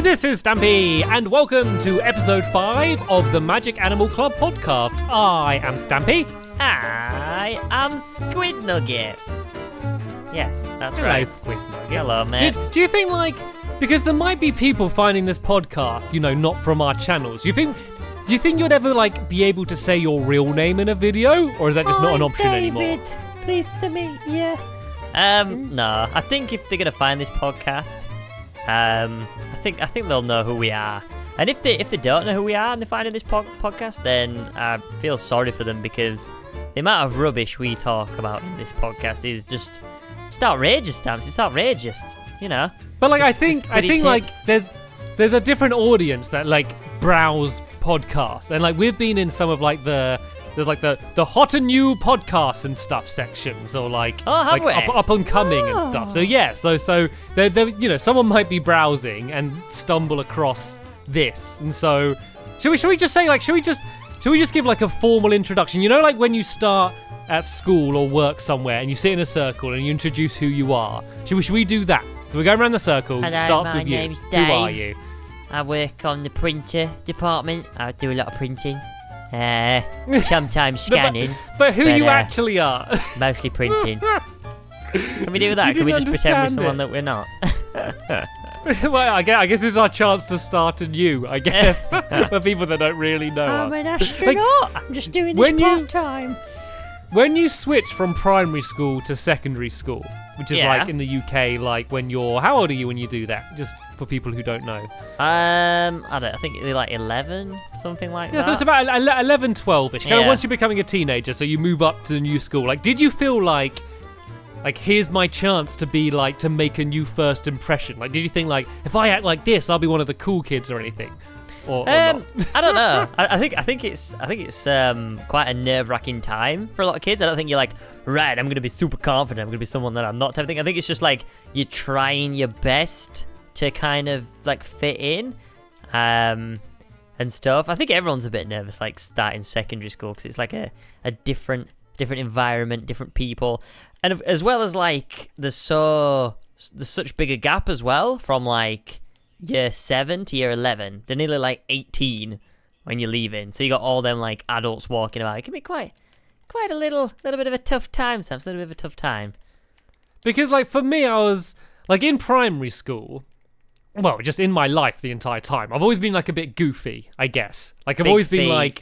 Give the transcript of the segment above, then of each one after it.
this is Stampy, and welcome to episode 5 of the Magic Animal Club podcast. I am Stampy. I am Squid Nugget. Yes, that's Hello, right. Squid Nugget. Hello, mate. Do you think, because there might be people finding this podcast, not from our channels, do you think you'd ever, be able to say your real name in a video? Or is that just not an option anymore? David. Pleased to meet you. No. I think if they're gonna find this podcast, I think they'll know who we are. And if they don't know who we are and they're finding this podcast, then I feel sorry for them, because the amount of rubbish we talk about in this podcast is just outrageous, Stamps. It's outrageous, But I think there's a different audience that browse podcasts, and we've been in some of there's the hot and new podcasts and stuff sections, or up and coming and stuff. So yeah, so there someone might be browsing and stumble across this, and so should we just say should we just give a formal introduction? When you start at school or work somewhere and you sit in a circle and you introduce who you are. Should we do that? We go around the circle. Hello, starts my with you. name's Dave. Who are you? I work on the printer department. I do a lot of printing. Sometimes scanning. But who you actually are? Mostly printing. Can we do that? Can we just pretend we're someone that we're not? Well, I guess this is our chance to start anew, I guess, for people that don't really know I'm us. an astronaut. I'm just doing this part-time. When you switch from primary school to secondary school, which is in the UK, when you're... How old are you when you do that? Just for people who don't know. I think they're 11, something like that. Yeah, so it's about 11, 12-ish. Kind of once you're becoming a teenager, so you move up to the new school. Did you feel like here's my chance to be to make a new first impression? Did you think if I act like this, I'll be one of the cool kids or anything? Or not? I don't know. I think it's quite a nerve-wracking time for a lot of kids. I don't think you're right, I'm going to be super confident, I'm going to be someone that I'm not type of thing. I think it's just you're trying your best to kind of fit in and stuff. I think everyone's a bit nervous starting secondary school, because it's a different environment, different people, and as well as there's such bigger gap as well from year 7 to year 11. They're nearly 18 when you're leaving, so you got all them adults walking about. It can be quite a little bit of a tough time, Sam. It's a little bit of a tough time. Because for me, I was in primary school. Well, just in my life the entire time, I've always been a bit goofy, I guess. I've big always feet, been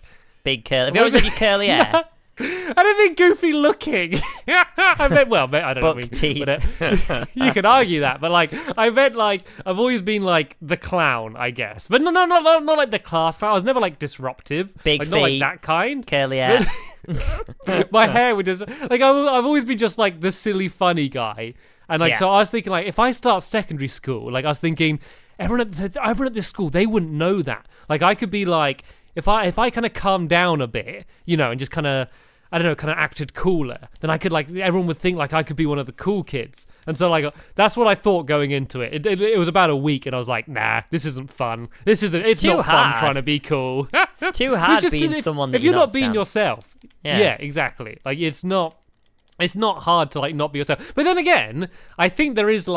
big curly. Have you always had your curly hair? I don't think goofy looking. I meant, I don't know. Buck teeth. But you could argue that, but I meant I've always been the clown, I guess. But not the class clown. I was never Big disruptive. feet. Not that kind. Curly hair. My hair would just I've always been just the silly funny guy. And so I was thinking if I start secondary school, I was thinking everyone at this school, they wouldn't know that. I could be if I kind of calmed down a bit, and just kind of, I don't know, kind of acted cooler, then I could everyone would think I could be one of the cool kids. And so that's what I thought going into it. It was about a week, and I was nah, this isn't fun. It's not fun trying to be cool. It's too hard being someone that if you're not being Stamp. yourself. Yeah, exactly. It's not hard to not be yourself. But then again, I think there is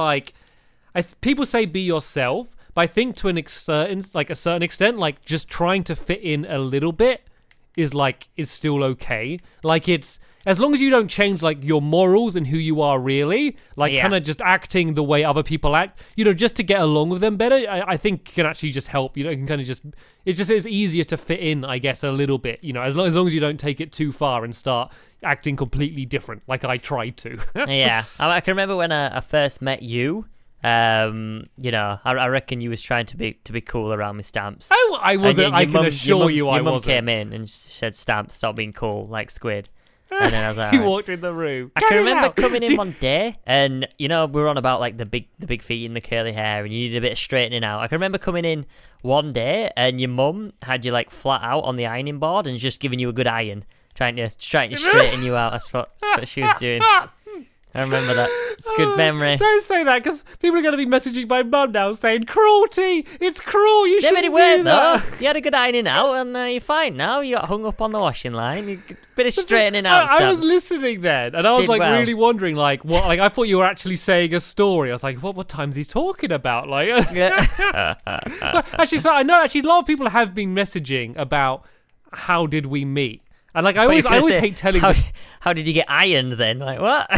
people say be yourself, but I think to a certain extent, just trying to fit in a little bit is still okay. It's as long as you don't change your morals and who you are really, kind of just acting the way other people act, just to get along with them better. I think can actually just help. It can kind of it's easier to fit in, I guess, a little bit. As long as you don't take it too far and start acting completely different, like I tried to. Yeah, I can remember when I first met you. I reckon you was trying to be cool around with Stamps. I wasn't. I can assure you, I wasn't. Your mum came in and said, "Stamps, stop being cool like Squid." And then I was like, you walked in the room. I can remember coming in one day, and we were on about the big feet and the curly hair, and you needed a bit of straightening out. I can remember coming in one day, and your mum had you flat out on the ironing board and just giving you a good iron, trying to straighten you out. That's what she was doing. I remember that. It's good memory. Don't say that, because people are going to be messaging my mum now saying, cruelty, it's cruel, you Yeah, but shouldn't it weren't do though. that. You had a good ironing out, and you're fine now. You got hung up on the washing line. You bit of straightening out. I was listening then, and I was Did like well. really wondering, like, what? Like, I thought you were actually saying a story. I was like, what time's he talking about? Like, Yeah. actually, so I know actually a lot of people have been messaging about how did we meet. And like I always hate telling them, How did you get ironed then? Like what?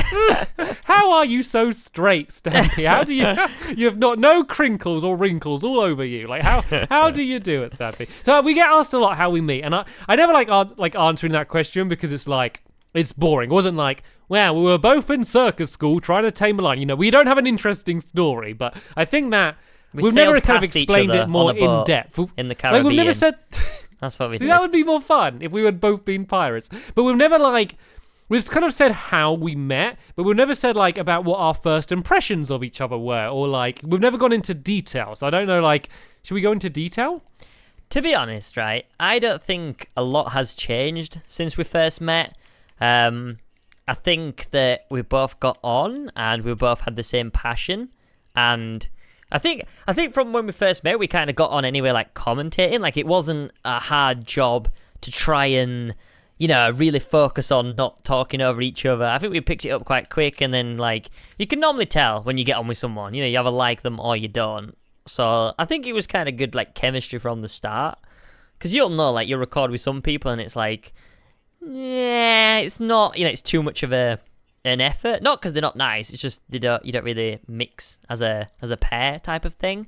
how are you so straight, Stampy? How do you have no crinkles or wrinkles all over you? Like how do you do it, Stampy? So we get asked a lot how we meet, and I never like answering that question because it's like it's boring. It wasn't like, well, we were both in circus school trying to tame a lion. You know, we don't have an interesting story, but I think that we've never sailed kind of past each explained other it more on a boat in depth. in the Like Caribbean. we've never said. That's what we See, did. that would be more fun if we had both been pirates. But we've never we've kind of said how we met, but we've never said like about what our first impressions of each other were, or like we've never gone into detail. So I don't know, like, should we go into detail? To be honest, right, I don't think a lot has changed since we first met. I think that we both got on and we both had the same passion, and I think from when we first met, we kind of got on anyway, like commentating. Like it wasn't a hard job to try and, you know, really focus on not talking over each other. I think we picked it up quite quick, and then like you can normally tell when you get on with someone, you know, you either like them or you don't. So I think it was kind of good like chemistry from the start, because you'll know like you record with some people and it's like, yeah, it's not, you know, it's too much of an effort. Not because they're not nice, it's just you don't really mix as a pair type of thing.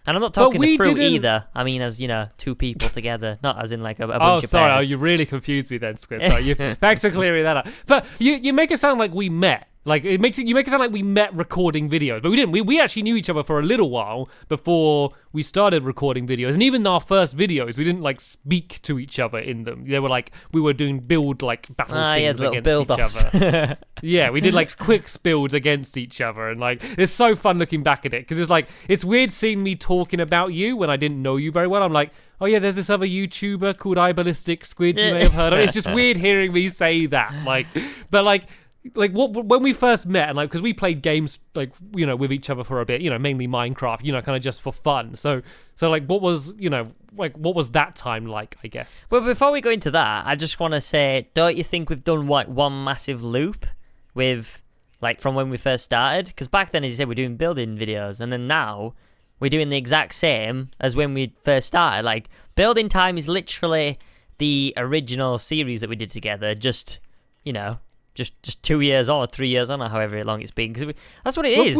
And I'm not talking the fruit either. I mean, as, you know, two people together, not as in like a bunch of sorry, pairs. you really confused me then, Squid. Sorry, thanks for clearing that up. But you make it sound like we met. Like you make it sound like we met recording videos, but we didn't. We actually knew each other for a little while before we started recording videos, and even our first videos, we didn't like speak to each other in them. They were like we were doing build like battle things against each other. Yeah, we did like quick builds against each other, and like it's so fun looking back at it because it's like it's weird seeing me talking about you when I didn't know you very well. I'm like, oh yeah, there's this other YouTuber called Ballistic Squid you may have heard of. It's just weird hearing me say that, like, but like what when we first met, and like because we played games like, you know, with each other for a bit, you know, mainly Minecraft, you know, kind of just for fun. So like what was, you know, like what was that time like, I guess? Well, before we go into that, I just want to say, don't you think we've done like one massive loop with like from when we first started? Because back then, as you said, we're doing building videos, and then now we're doing the exact same as when we first started. Like building time is literally the original series that we did together, just, you know, just 2 years on or 3 years on or however long it's been. Because that's what it is,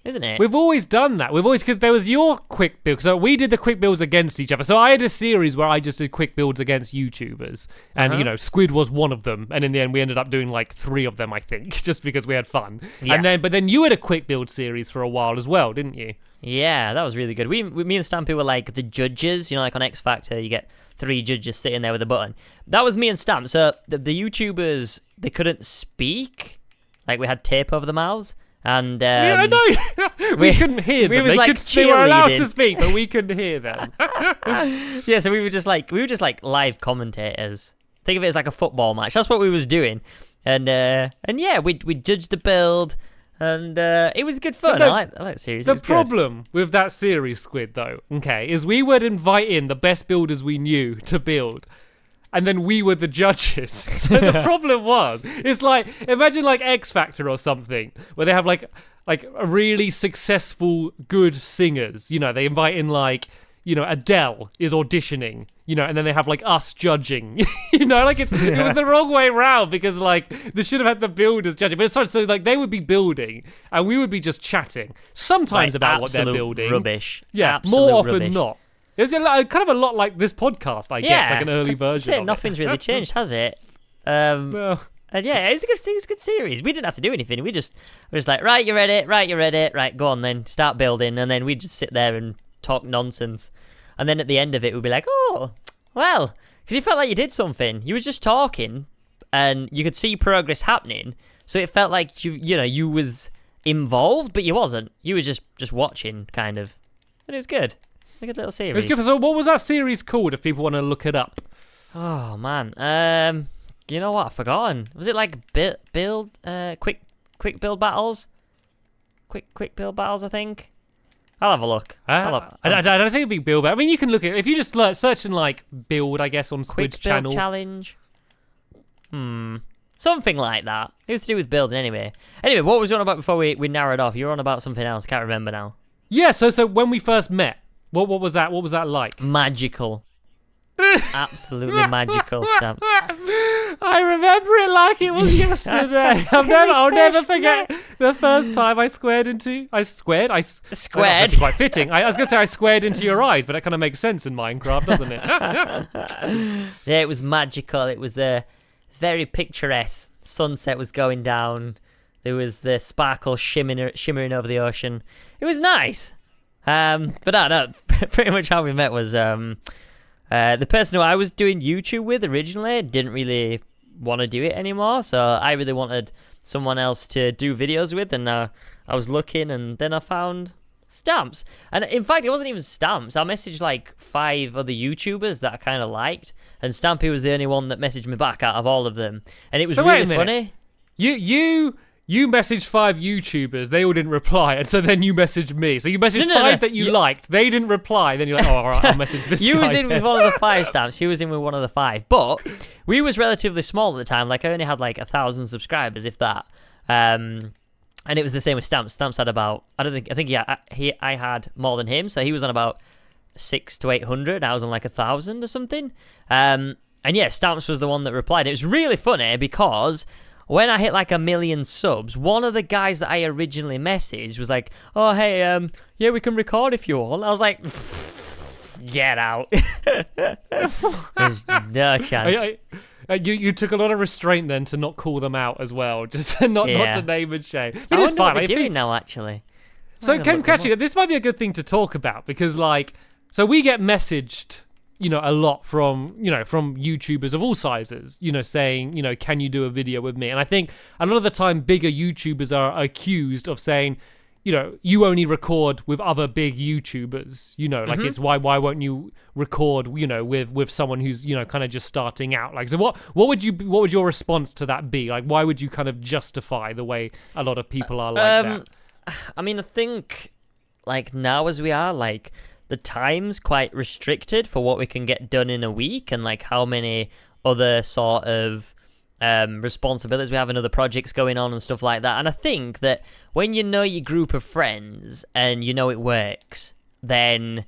isn't it? We've always done that. We've always, because there was your quick build. So we did the quick builds against each other. So I had a series where I just did quick builds against YouTubers. And, you know, Squid was one of them. And in the end, we ended up doing like 3 of them, I think, just because we had fun. Yeah. But then you had a quick build series for a while as well, didn't you? Yeah, that was really good. Me and Stampy were like the judges, you know, like on X Factor, you get 3 judges sitting there with a button. That was me and Stamp. So the YouTubers, they couldn't speak. Like we had tape over the mouths. And yeah, I know. we couldn't hear them. They were allowed to speak, but we couldn't hear them. Yeah, so we were just like live commentators. Think of it as like a football match. That's what we was doing. And yeah, we judged the build. And it was good fun. No, I like the series. The problem with that series, Squid, though, okay, is we would invite in the best builders we knew to build, and then we were the judges. So the problem was, it's like, imagine like X Factor or something, where they have like a really successful, good singers. You know, they invite in like, you know, Adele is auditioning, you know, and then they have like us judging, you know, like it was the wrong way around, because like they should have had the builders judging, but it's so like they would be building and we would be just chatting sometimes about what they're building. Rubbish. Yeah, Absolute more often rubbish. Not. It was kind of a lot like this podcast, I guess, like an early version. Of Nothing's really changed, has it? No. And yeah, it's a good series. We didn't have to do anything. We're just like, right, you're ready, right, go on then, start building, and then we'd just sit there and talk nonsense. And then at the end of it, we'd be like, oh, well, because you felt like you did something. You were just talking, and you could see progress happening. So it felt like you was involved, but you wasn't. You were just watching, kind of. And it was good. A good little series. It was good. So what was that series called, if people want to look it up? Oh man, you know what? I've forgotten. Was it like build quick quick build battles. Quick build battles, I think. I'll have a look. I don't think it'd be build. I mean, you can look at if you just search in like build, I guess, on Squid quick channel. build challenge. Something like that. It was to do with building anyway. Anyway, what was you on about before we narrowed off? You were on about something else. I can't remember now. Yeah. So when we first met, what was that? What was that like? Magical. Absolutely magical, Stamps. I remember it like it was yesterday. I'll never forget the first time I squared. Squared? That's quite fitting. I was going to say I squared into your eyes, but that kind of makes sense in Minecraft, doesn't it? Yeah, it was magical. It was very picturesque. Sunset was going down. There was the sparkle shimmering over the ocean. It was nice. But no, pretty much how we met was the person who I was doing YouTube with originally didn't really want to do it anymore, so I really wanted someone else to do videos with, and I was looking, and then I found Stamps. And in fact, it wasn't even Stamps. I messaged like 5 other YouTubers that I kind of liked, and Stampy was the only one that messaged me back out of all of them, and it was really funny. You messaged 5 YouTubers, they all didn't reply, and so then you messaged me. So you messaged 5 that you liked, they didn't reply, then you're like, oh, all right, I'll message this You guy. was in with one of the 5 Stamps, he was in with one of the 5, but we was relatively small at the time, like I only had like 1,000 subscribers, if that. And it was the same with Stamps. Stamps had about, I had more than him, so he was on about 600 to 800, I was on like 1,000 or something. And yeah, Stamps was the one that replied. It was really funny because when I hit like 1 million subs, one of the guys that I originally messaged was like, oh, hey, yeah, we can record if you want. I was like, get out. There's no chance. You took a lot of restraint then to not call them out as well, just not to name and shame. But it's fine. What they're doing now, actually. So, Kachi, this might be a good thing to talk about because, like, so we get messaged, a lot from YouTubers of all sizes, saying, can you do a video with me? And I think a lot of the time bigger YouTubers are accused of saying, you only record with other big YouTubers, like it's why won't you record, with someone who's, kind of just starting out? Like, so what would your response to that be? Like, why would you kind of justify the way a lot of people are like that? I mean, I think like now as we are, like, the time's quite restricted for what we can get done in a week and like how many other sort of responsibilities we have and other projects going on and stuff like that. And I think that when you know your group of friends and you know it works, then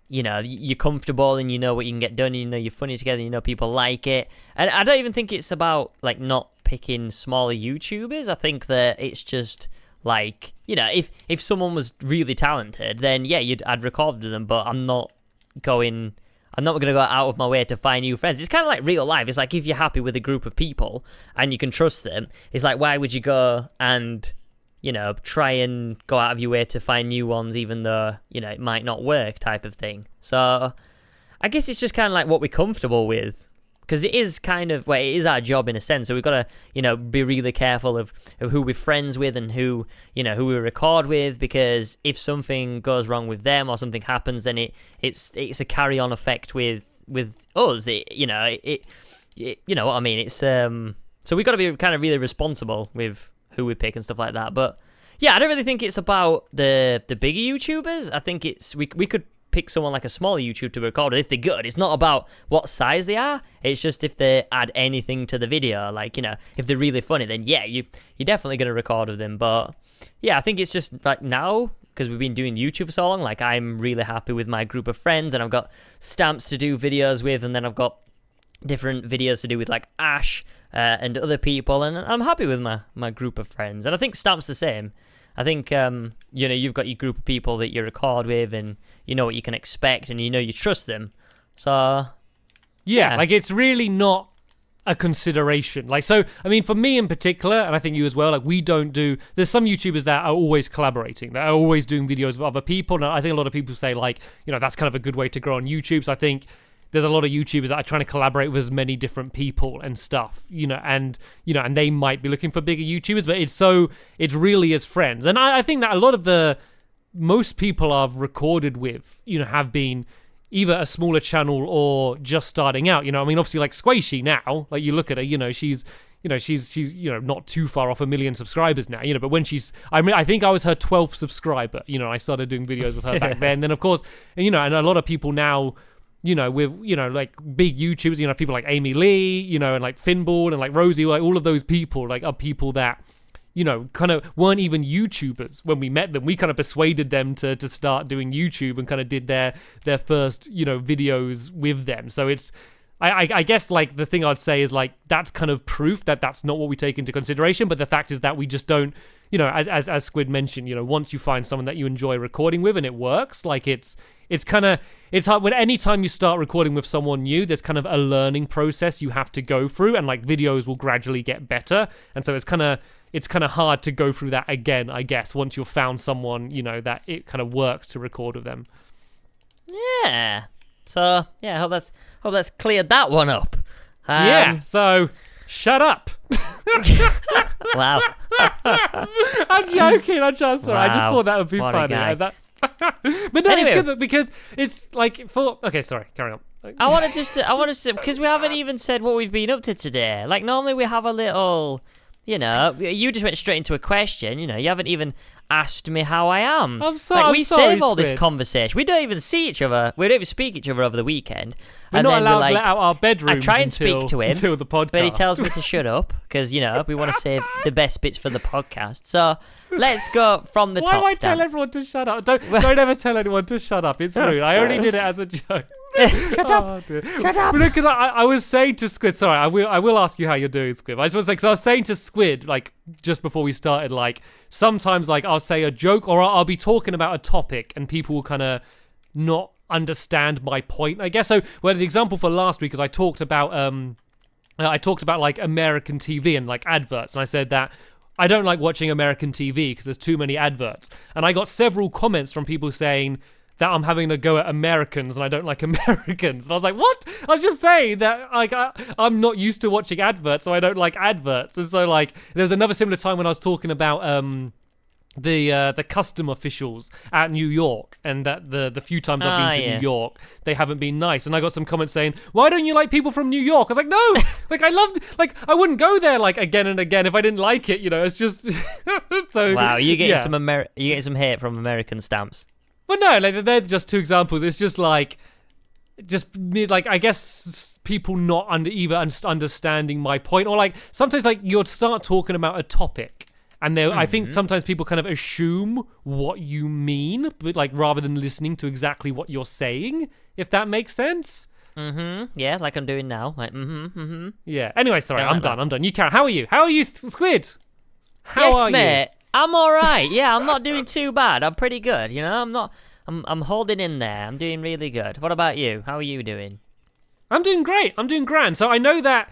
you're comfortable and you know what you can get done, and you're funny together, people like it. And I don't even think it's about like not picking smaller YouTubers. I think that it's just like, if someone was really talented, then yeah, I'd record with them, but I'm not going to go out of my way to find new friends. It's kind of like real life. It's like if you're happy with a group of people and you can trust them, it's like, why would you go and, try and go out of your way to find new ones, even though, it might not work type of thing. So I guess it's just kind of like what we're comfortable with. Because it is kind of, it is our job in a sense. So we've got to, be really careful of who we're friends with and who we record with. Because if something goes wrong with them or something happens, then it's a carry-on effect with us. You know what I mean? It's so we've got to be kind of really responsible with who we pick and stuff like that. But yeah, I don't really think it's about the bigger YouTubers. I think it's we could pick someone like a smaller YouTuber to record with if they're good. It's not about what size they are. It's just if they add anything to the video. Like, if they're really funny, then yeah, you're definitely going to record with them. But yeah, I think it's just like now, because we've been doing YouTube for so long, like I'm really happy with my group of friends, and I've got Stamps to do videos with, and then I've got different videos to do with like Ash and other people, and I'm happy with my group of friends. And I think Stamps the same. I think, you've got your group of people that you record with, and you know what you can expect, and you trust them. So, yeah, like it's really not a consideration. Like, so, I mean, for me in particular, and I think you as well, like there's some YouTubers that are always collaborating, that are always doing videos with other people. And I think a lot of people say like, that's kind of a good way to grow on YouTube. So I think there's a lot of YouTubers that are trying to collaborate with as many different people and stuff, and they might be looking for bigger YouTubers, but it really is friends. And I think that a lot of most people I've recorded with, have been either a smaller channel or just starting out. I mean, obviously like Squishy now, like you look at her, she's she's not too far off 1 million subscribers now, but when I think I was her 12th subscriber, I started doing videos with her back then. Then of course, and a lot of people now, with like big YouTubers, people like Amy Lee, and like Finball and like Rosie, like all of those people like are people that kind of weren't even YouTubers when we met them. We kind of persuaded them to start doing YouTube and kind of did their first videos with them. So it's I guess like the thing I'd say is like that's kind of proof that that's not what we take into consideration. But the fact is that we just don't, as Squid mentioned, once you find someone that you enjoy recording with and it works, like it's hard when any time you start recording with someone new, there's kind of a learning process you have to go through, and like videos will gradually get better, and so it's kind of hard to go through that again, I guess, once you've found someone that it kind of works to record with them. Yeah. So yeah, I hope that's cleared that one up. Yeah. So shut up. Wow. I'm joking. I'm just sorry. Wow. I just thought that would be What a funny. guy. But no, Anyway. it's good because it's like okay, sorry, carry on. I want to because we haven't even said what we've been up to today. Like normally we have a little, you just went straight into a question. You haven't even asked me how I am. I'm sorry. Like we I'm sorry, save all this Squid. conversation. We don't even see each other. We don't even speak each other over the weekend. We're and not then allowed we're like, to let out our bedrooms. I try and until, speak to him, until the podcast. but he tells me to shut up because we want to save the best bits for the podcast. So let's go from the Why top do I tell stance. everyone to shut up? Don't ever tell anyone to shut up. It's rude. I only did it as a joke. Shut up. Shut up. Because I was saying to Squid, sorry, I will ask you how you're doing, Squid. I just want to say, because I was saying to Squid, like, just before we started, like, sometimes, like, I'll say a joke or I'll be talking about a topic and people will kind of not understand my point, I guess. So, well, the example for last week is I talked about like American TV and like adverts, and I said that I don't like watching American TV because there's too many adverts, and I got several comments from people saying that I'm having a go at Americans and I don't like Americans. And I was like, what? I was just saying that like I'm not used to watching adverts, so I don't like adverts. And so like there was another similar time when I was talking about the custom officials at New York, and that the few times I've been to New York, they haven't been nice. And I got some comments saying, why don't you like people from New York? I was like, no, like I loved, like I wouldn't go there like again and again if I didn't like it. It's just so. Wow, you getting yeah. you getting some hate from American stamps. But no, like they're just two examples. It's just like I guess people not understanding my point, or like sometimes like you'll start talking about a topic, and I think sometimes people kind of assume what you mean, but like rather than listening to exactly what you're saying, if that makes sense. Yeah, like I'm doing now. Like Yeah. Anyway, sorry, Don't I'm like done. that. I'm done. You carry. How are you? How are you, Squid? How yes, are mate. I'm all right. Yeah, I'm not doing too bad. I'm pretty good. I'm holding in there. I'm doing really good. What about you? How are you doing? I'm doing great. I'm doing grand. So I know that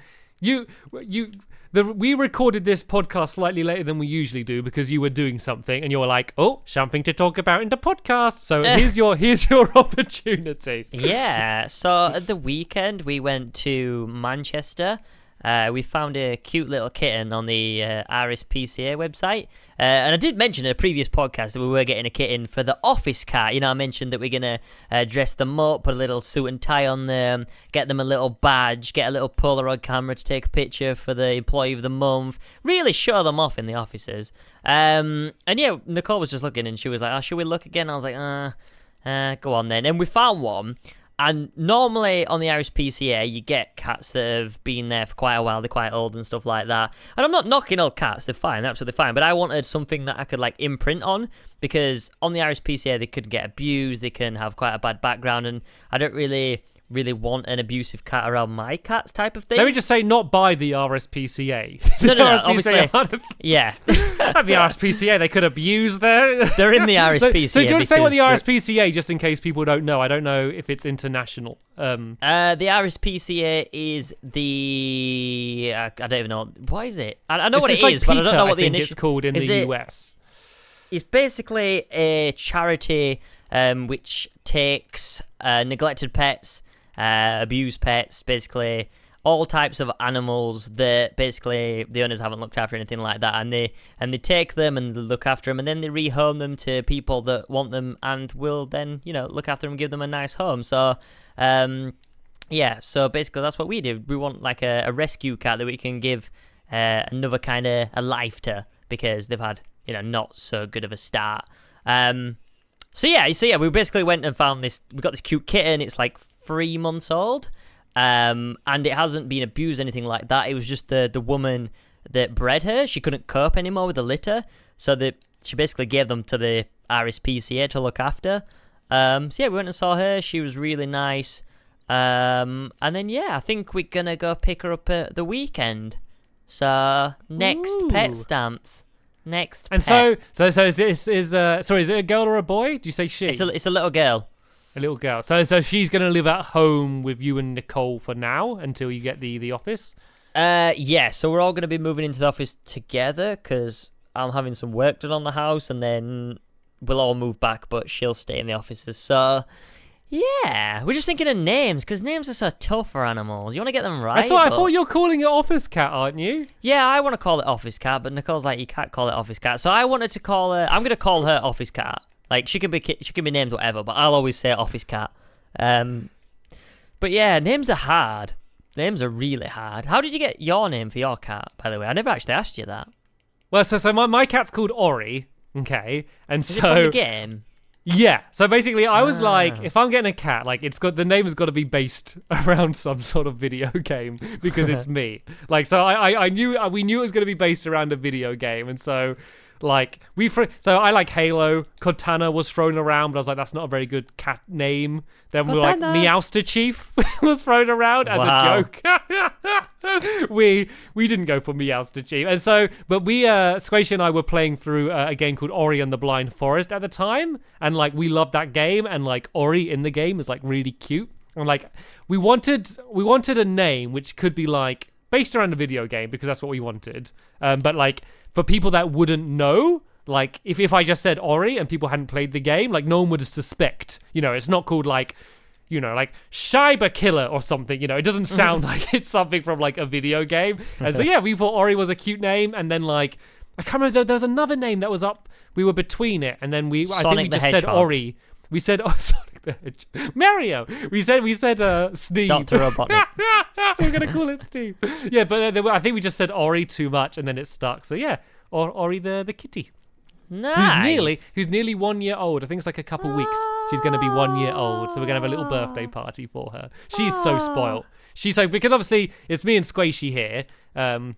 we recorded this podcast slightly later than we usually do because you were doing something and you were like, oh, something to talk about in the podcast. So here's your opportunity. Yeah. So at the weekend, we went to Manchester. We found a cute little kitten on the RSPCA website. And I did mention in a previous podcast that we were getting a kitten for the office cat. I mentioned that we're going to dress them up, put a little suit and tie on them, get them a little badge, get a little Polaroid camera to take a picture for the employee of the month, really show them off in the offices. And yeah, Nicole was just looking and she was like, oh, should we look again? I was like, go on then. And we found one. And normally on the RSPCA, you get cats that have been there for quite a while. They're quite old and stuff like that. And I'm not knocking old cats. They're fine. They're absolutely fine. But I wanted something that I could like imprint on, because on the RSPCA, they could get abused. They can have quite a bad background. And I don't really want an abusive cat around my cats type of thing. Let me just say, not by the RSPCA. No, obviously. Yeah. At the RSPCA, they could abuse their... They're in the RSPCA. So do you want to say what the RSPCA, just in case people don't know? I don't know if it's international. The RSPCA is the... I don't even know. What is it? I know what it is, but I don't know what the initial... it's called in the US. It's basically a charity which takes neglected pets, abused pets, basically all types of animals that basically the owners haven't looked after, anything like that, and they take them and look after them, and then they rehome them to people that want them and will then look after them and give them a nice home. So yeah, so basically that's what we do. We want like a rescue cat that we can give another kind of a life to, because they've had, not so good of a start. So yeah, we basically went and found this. We got this cute kitten. It's like 3 months old, and it hasn't been abused, anything like that. It was just the woman that bred her. She couldn't cope anymore with the litter, so she basically gave them to the RSPCA to look after. So yeah, we went and saw her. She was really nice. And then I think we're gonna go pick her up at the weekend. So next pet stamps. Next and pet. so is it a girl or a boy? Do you say she? It's a little girl. A little girl. So she's gonna live at home with you and Nicole for now until you get the office. Yeah. So we're all gonna be moving into the office together because I'm having some work done on the house, and then we'll all move back, but she'll stay in the offices. So yeah, we're just thinking of names because names are so tough for animals. You want to get them right. I thought you're calling it Office Cat, aren't you? Yeah, I want to call it Office Cat, but Nicole's like, you can't call it Office Cat. So I wanted to call her. I'm gonna call her Office Cat. Like she can be named whatever, but I'll always say Office Cat. But yeah, names are hard. Names are really hard. How did you get your name for your cat, by the way? I never actually asked you that. Well, so my cat's called Ori. Okay, and Is it from the game? Yeah, so basically I was like, if I'm getting a cat, like the name has got to be based around some sort of video game because it's me. Like, so we knew it was going to be based around a video game, and so like so I like Halo. Cortana was thrown around, but I was like, that's not a very good cat name. Then we're like Meowster Chief was thrown around as a joke. we didn't go for Meowster Chief, and so but we Squishy and I were playing through a game called Ori and the Blind Forest at the time, and like we loved that game, and like Ori in the game is like really cute, and like we wanted a name which could be like based around a video game because that's what we wanted, but like for people that wouldn't know, like if I just said Ori and people hadn't played the game, like no one would suspect. It's not called like like Shiba Killer or something. It doesn't sound like it's something from like a video game. And so yeah, we thought Ori was a cute name, and then like I can't remember, there was another name that was up. We were between it, and then I think we just said Ori. We said Sonic the Hedgehog. Mario. We said Steve. Dr. Robotnik. We're gonna call it Steve. Yeah, but I think we just said Ori too much, and then it stuck. So yeah, Ori the kitty. Nice. Who's nearly 1 year old. I think it's like a couple weeks. She's going to be 1 year old, so we're going to have a little birthday party for her. She's so spoiled. She's so, because obviously it's me and Squishy here, and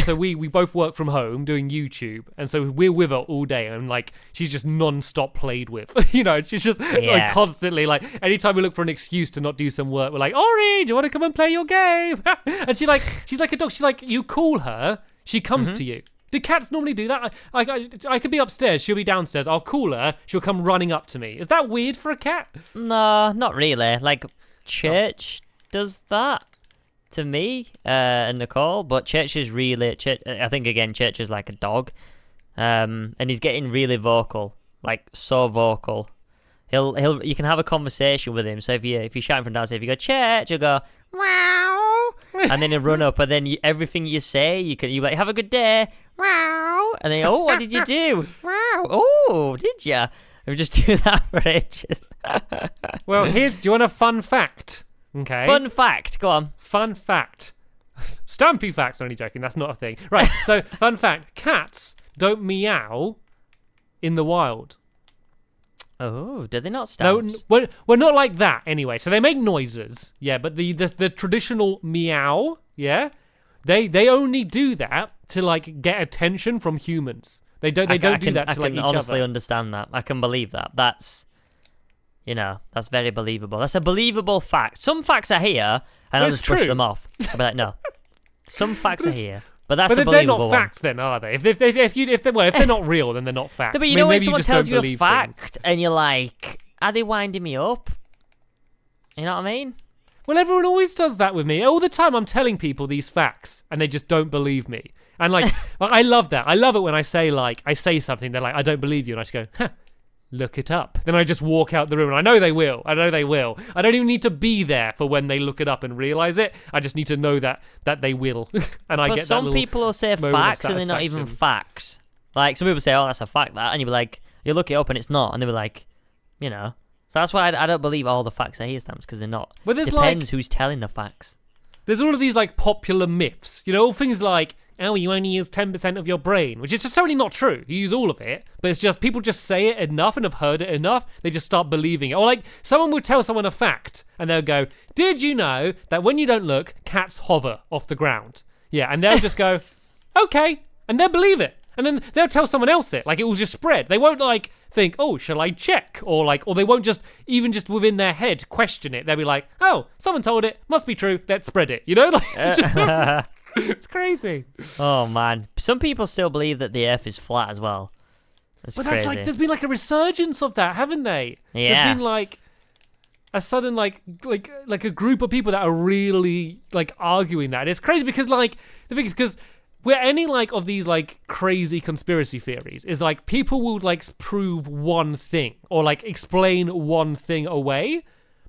so we both work from home doing YouTube, and so we're with her all day, and like she's just non-stop played with. She's just like constantly like anytime we look for an excuse to not do some work, we're like, Ori, do you want to come and play your game? And she's like a dog. She like, you call her, she comes to you. Do cats normally do that? I could be upstairs, she'll be downstairs. I'll call her, she'll come running up to me. Is that weird for a cat? No, not really. Like Church does that to me and Nicole, but Church is really. I think again, Church is like a dog, and he's getting really vocal, like so vocal. You can have a conversation with him. So if you're shouting from downstairs, if you go Church, he'll go meow, and then he'll run up, and then everything you say, you like have a good day, meow, and then what did you do? Meow. Oh, did you? We just do that for ages. Well, do you want a fun fact? Okay. Fun fact, go on. Fun fact. Stampy facts, I'm only joking, that's not a thing. Right, so fun fact, cats don't meow in the wild. Oh, do they not stamps? No, we're not like that anyway. So they make noises, yeah, but the traditional meow, yeah, they only do that to like get attention from humans. They don't do that to like each other. I can honestly understand that. I can believe that. That's very believable. That's a believable fact. Some facts are here, and I'll just brush them off. I'll be like, no. Some facts are here, but that's a believable one. They're not facts then, are they? If they're not real, then they're not facts. No, but you know when someone tells you a fact, and you're like, are they winding me up? You know what I mean? Well, everyone always does that with me. All the time I'm telling people these facts, and they just don't believe me. And like, I love that. I love it when I say something, they're like, I don't believe you. And I just go, huh, look it up. Then I just walk out the room, and I know they will. I don't even need to be there for when they look it up and realize it. I just need to know that they will. And I get that. But some people will say facts, and they're not even facts. Like, some people say, oh, that's a fact, that. And you'll be like, you look it up, and it's not. And they'll be like, So that's why I don't believe all the facts are here, Stamps, because they're not. But depends who's telling the facts. there's all of these like popular myths, all things like, oh, you only use 10% of your brain, which is just totally not true. You use all of it, but it's just people just say it enough and have heard it enough, they just start believing it. Or like someone will tell someone a fact and they'll go, did you know that when you don't look, cats hover off the ground? Yeah, and they'll just go, okay, and they'll believe it. And then they'll tell someone else it, like it will just spread. They won't like think, oh, shall I check? Or they won't just, even just within their head, question it. They'll be like, oh, someone told it, must be true, let's spread it. Like, it's just, it's crazy. Oh man, some people still believe that the Earth is flat as well. That's but crazy. that's like, there's been like a resurgence of that, haven't they? Yeah. There's been like a sudden like a group of people that are really like arguing that. It's crazy because like the thing is because where any like of these like crazy conspiracy theories is like people will like prove one thing or like explain one thing away,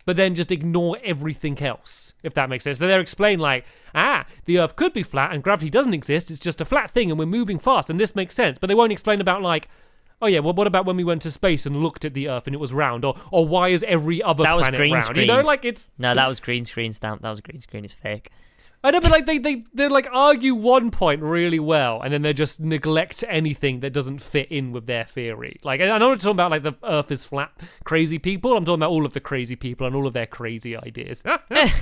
but then just ignore everything else, if that makes sense. So they'll explain like, the Earth could be flat and gravity doesn't exist, it's just a flat thing and we're moving fast and this makes sense. But they won't explain about like, oh yeah, well what about when we went to space and looked at the Earth and it was round? Or why is every other planet round? Screen. Like it's... No, that was green screen, Stamp. That was green screen. It's fake. I know, but like they like argue one point really well, and then they just neglect anything that doesn't fit in with their theory. Like I know I'm talking about like the Earth is flat, crazy people. I'm talking about all of the crazy people and all of their crazy ideas.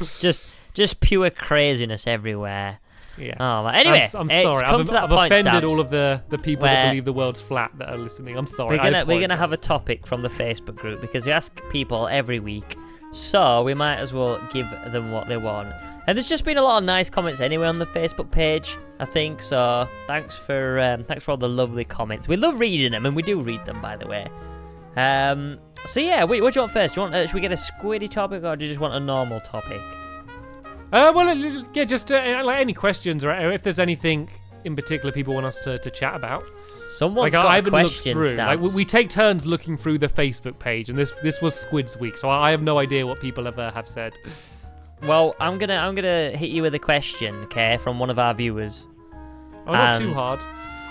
just pure craziness everywhere. Yeah. Oh, well, anyway, I'm it's sorry. come to that I've point, offended Stamps, all of the people that believe the world's flat that are listening. I'm sorry. We're gonna have a topic from the Facebook group because we ask people every week, so we might as well give them what they want. And there's just been a lot of nice comments anyway on the Facebook page, I think. So thanks for all the lovely comments. We love reading them, and we do read them, by the way. So yeah, what do you want first? Should we get a squiddy topic, or do you just want a normal topic? Well, yeah, just like any questions or if there's anything in particular people want us to chat about. Someone's like, got I a haven't question. looked through. Like, we take turns looking through the Facebook page, and this was Squid's week, so I have no idea what people have said. Well, I'm gonna hit you with a question, okay, from one of our viewers. Oh, not too hard.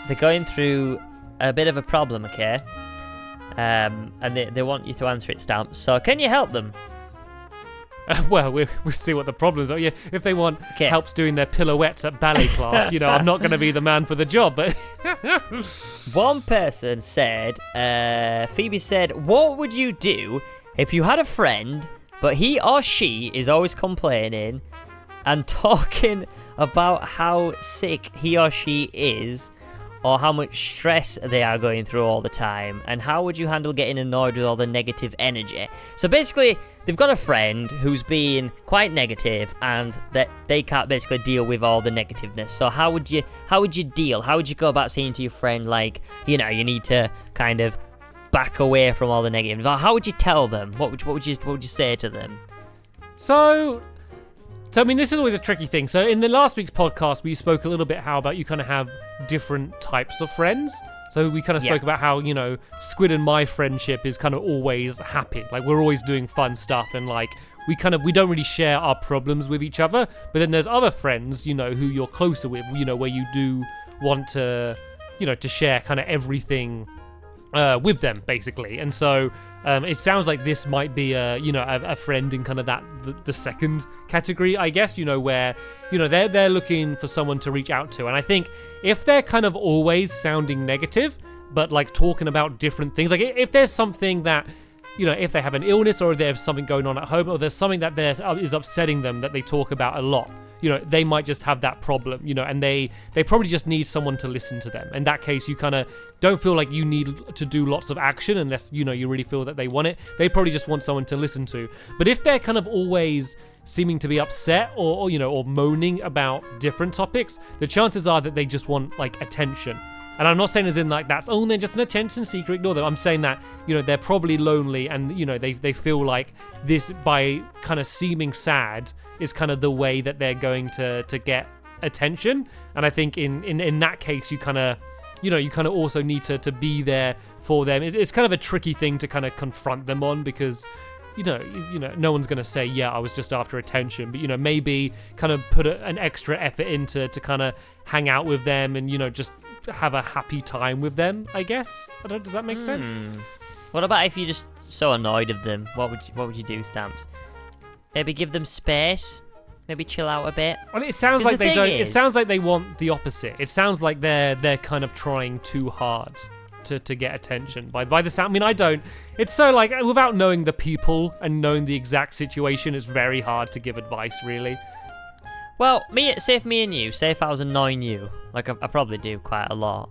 They're going through a bit of a problem, okay? And they want you to answer it, Stamp. So can you help them? Well, we'll see what the problems are. Yeah, if they want helps doing their pirouettes at ballet class, I'm not going to be the man for the job. But one person said, Phoebe said, what would you do if you had a friend, but he or she is always complaining and talking about how sick he or she is, or how much stress they are going through all the time, and how would you handle getting annoyed with all the negative energy? So basically, they've got a friend who's being quite negative, and that they can't basically deal with all the negativeness. So how would you deal? How would you go about saying to your friend, like, you need to kind of back away from all the negative? How would you tell them? What would you say to them? So I mean, this is always a tricky thing. So in the last week's podcast, we spoke a little bit how about you kind of have different types of friends. So we kind of spoke about how, Squid and my friendship is kind of always happy. Like, we're always doing fun stuff, and like we don't really share our problems with each other. But then there's other friends, who you're closer with, where you do want to, to share kind of everything with them, basically. And so it sounds like this might be a friend in kind of that the second category, I guess, where they're looking for someone to reach out to. And I think if they're kind of always sounding negative but like talking about different things, like if there's something that if they have an illness, or if there's something going on at home, or there's something that is upsetting them that they talk about a lot, they might just have that problem, and they probably just need someone to listen to them. In that case, you kind of don't feel like you need to do lots of action unless, you really feel that they want it. They probably just want someone to listen to. But if they're kind of always seeming to be upset or moaning about different topics, the chances are that they just want like attention. And I'm not saying as in like that's they're just an attention seeker, ignore them. I'm saying that they're probably lonely, and they feel like this, by kind of seeming sad, is kind of the way that they're going to get attention. And I think in that case, you kind of also need to be there for them. It's kind of a tricky thing to kind of confront them on, because no one's going to say, yeah, I was just after attention, but maybe kind of put an extra effort into to kind of hang out with them and just have a happy time with them, I guess. Does that make sense? What about if you're just so annoyed of them? What would you do, Stamps? Maybe give them space? maybe chill out a bit. Well, it sounds 'Cause like the they thing don't. It is- sounds like they want the opposite. It sounds like they're kind of trying too hard to get attention by the sound. I mean, I don't. It's so like without knowing the people and knowing the exact situation, it's very hard to give advice, really. Well, say if me and you, say if I was annoying you, like I probably do quite a lot,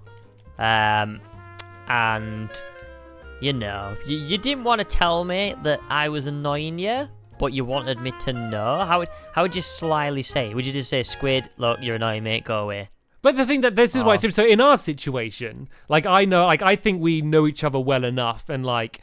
and you know, you didn't want to tell me that I was annoying you, but you wanted me to know. How would you slyly say it? Would you just say, Squid, look, you're annoying, mate, go away? But the thing that this is why it's so in our situation, like I know, like I think we know each other well enough and like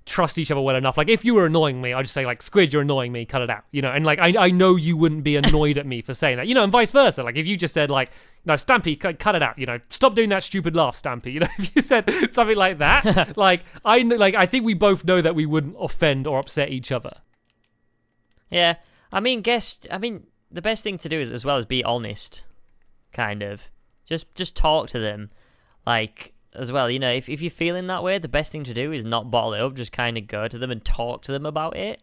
trust each other well enough. Like if you were annoying me, I'd just say like, Squid, you're annoying me, cut it out, you know. And like I know you wouldn't be annoyed at me for saying that, you know, and vice versa. Like if you just said like, no, Stampy, cut it out, you know, stop doing that stupid laugh, Stampy, you know, if you said something like that, like I think we both know that we wouldn't offend or upset each other. Yeah, I mean, the best thing to do is as well as be honest, kind of. Just talk to them, like, as well, you know, if you're feeling that way, the best thing to do is not bottle it up, just kind of go to them and talk to them about it,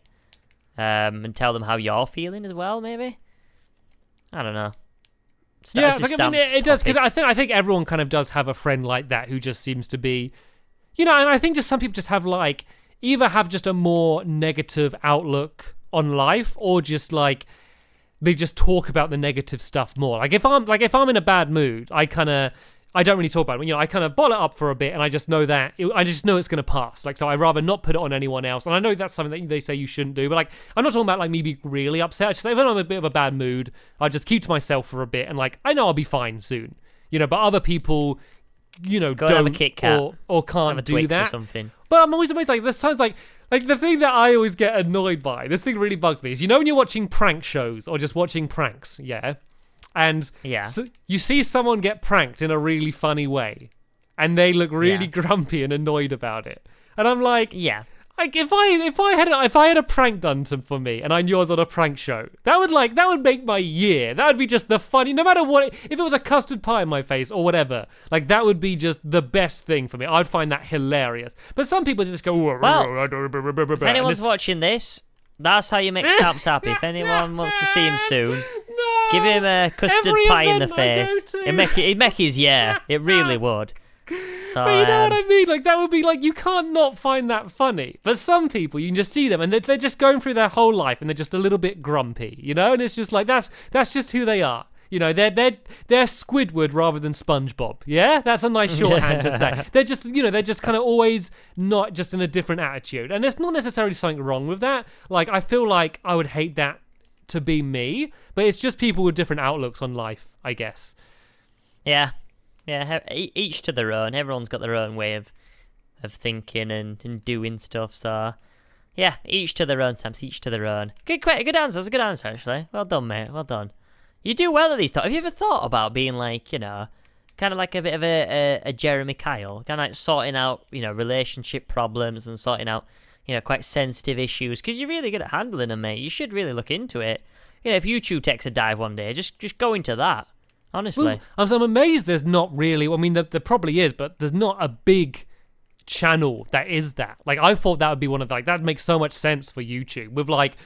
and tell them how you're feeling as well, maybe. I don't know. Yeah, like, I mean, it does, because I think everyone kind of does have a friend like that who just seems to be, you know, and I think just some people just have like, either have just a more negative outlook on life, or just like, they just talk about the negative stuff more. Like if I'm in a bad mood, I don't really talk about it. You know, I kind of bottle it up for a bit, and I just know that I just know it's going to pass. Like, so I'd rather not put it on anyone else. And I know that's something that they say you shouldn't do, but like, I'm not talking about like me being really upset. I just say if I'm in a bit of a bad mood, I just keep to myself for a bit, and like, I know I'll be fine soon. You know, but other people, you know, Go don't have a Kit Kat. or can't do Twix that. or something. But I'm always amazed. Like there's times like the thing that I always get annoyed by. This thing really bugs me. Is, you know, when you're watching prank shows or just watching pranks, yeah, and so you see someone get pranked in a really funny way, and they look really grumpy and annoyed about it, and I'm like, Yeah. like if I had a prank done for me and I knew I was on a prank show, that would make my year. That would be just the funny, no matter what. If it was a custard pie in my face or whatever, like that would be just the best thing for me. I'd find that hilarious. But some people just go, Well, if anyone's watching this, that's how you make Stamps happy. If anyone wants to see him soon, give him a custard Every pie in the event I go face. to. It'd make his year. It really would. So, But you know what I mean? Like, that would be like, you can't not find that funny. But some people, you can just see them and they're just going through their whole life and they're just a little bit grumpy, you know? And it's just like, that's just who they are. You know, they're Squidward rather than SpongeBob. Yeah? That's a nice shorthand to say. They're just, you know, they're just kind of always not just in a different attitude. And there's not necessarily something wrong with that. Like, I feel like I would hate that to be me, but it's just people with different outlooks on life, I guess. yeah. Yeah, each to their own. Everyone's got their own way of thinking and doing stuff. So, yeah, each to their own, Stamps. Each to their own. Good answer. That's a good answer, actually. Well done, mate. Well done. You do well at these talks. Have you ever thought about being like, you know, kind of like a bit of a Jeremy Kyle, kind of like sorting out, you know, relationship problems and sorting out, you know, quite sensitive issues? Because you're really good at handling them, mate. You should really look into it. You know, if YouTube takes a dive one day, just go into that. Honestly. Well, I'm amazed there's not really, I mean, there probably is, but there's not a big channel that is that. Like, I thought that would be one of, like, that makes so much sense for YouTube with, like,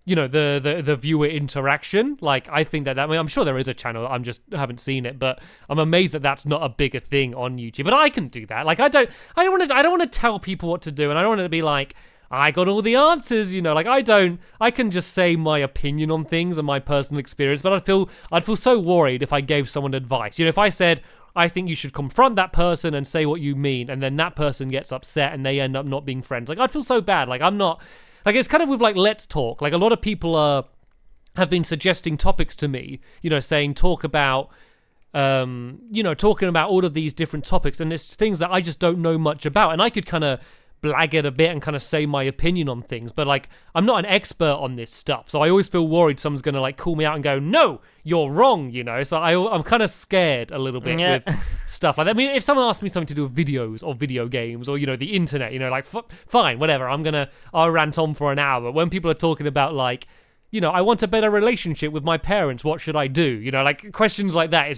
you know, the viewer interaction. Like, I think that I mean, I'm sure there is a channel, haven't seen it, but I'm amazed that that's not a bigger thing on YouTube. But I can do that. Like, I don't want to tell people what to do, and I don't want to be like, I got all the answers, you know, like I can just say my opinion on things and my personal experience, but I'd feel so worried if I gave someone advice. You know, if I said, I think you should confront that person and say what you mean, and then that person gets upset and they end up not being friends, like I'd feel so bad. Like I'm not, like it's kind of with like Let's Talk, like a lot of people have been suggesting topics to me, you know, saying talking about all of these different topics, and it's things that I just don't know much about, and I could kind of blag it a bit and kind of say my opinion on things, but like I'm not an expert on this stuff, so I always feel worried someone's gonna like call me out and go, no, you're wrong, you know. So I'm kind of scared a little bit with stuff like that. I mean, if someone asks me something to do with videos or video games or, you know, the internet, you know, like fine, whatever, I'll rant on for an hour. But when people are talking about like, you know, I want a better relationship with my parents, what should I do? You know, like questions like that,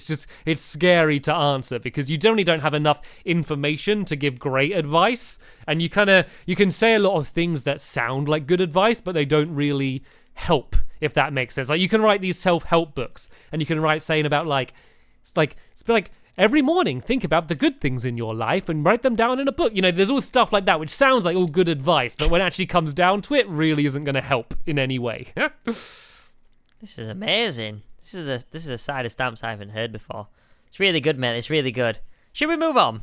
it's scary to answer because you generally don't have enough information to give great advice. And you can say a lot of things that sound like good advice, but they don't really help, if that makes sense. Like you can write these self-help books, and you can write saying about it's like every morning think about the good things in your life and write them down in a book. There's all stuff like that, which sounds like all good advice, but when it actually comes down to it, really isn't going to help in any way. This is amazing. This is a side of Stamps I haven't heard before. It's really good, mate. It's really good. Should we move on?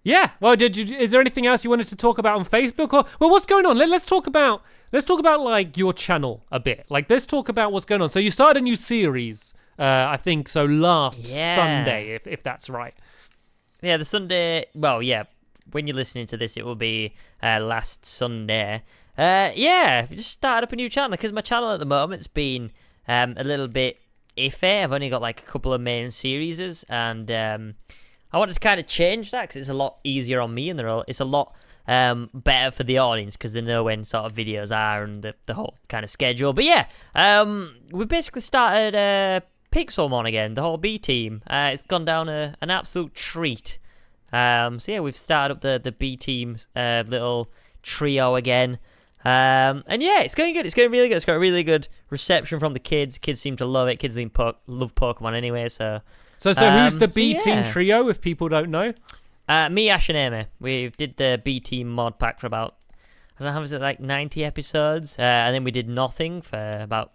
Yeah. Well, is there anything else you wanted to talk about on Facebook? Well, what's going on? Let's talk about like your channel a bit. Like, let's talk about what's going on. So you started a new series, I think so last Sunday, if that's right. Yeah, the Sunday. Well, yeah. When you're listening to this, it will be last Sunday. Yeah, we just started up a new channel because my channel at the moment's been a little bit iffy. I've only got like a couple of main series, and I wanted to kind of change that because it's a lot easier on me, and it's a lot better for the audience because they know when sort of videos are and the whole kind of schedule. But yeah, we basically started Pixelmon again, the whole B team. It's gone down an absolute treat. So yeah, we've started up the B team little trio again. And yeah, it's going good. It's going really good. It's got a really good reception from the kids. Kids seem to love it. Kids love Pokemon anyway. So who's the B team trio? If people don't know, me, Ash, and Amy. We did the B team mod pack for about, I don't know, how was it, like 90 episodes, and then we did nothing for about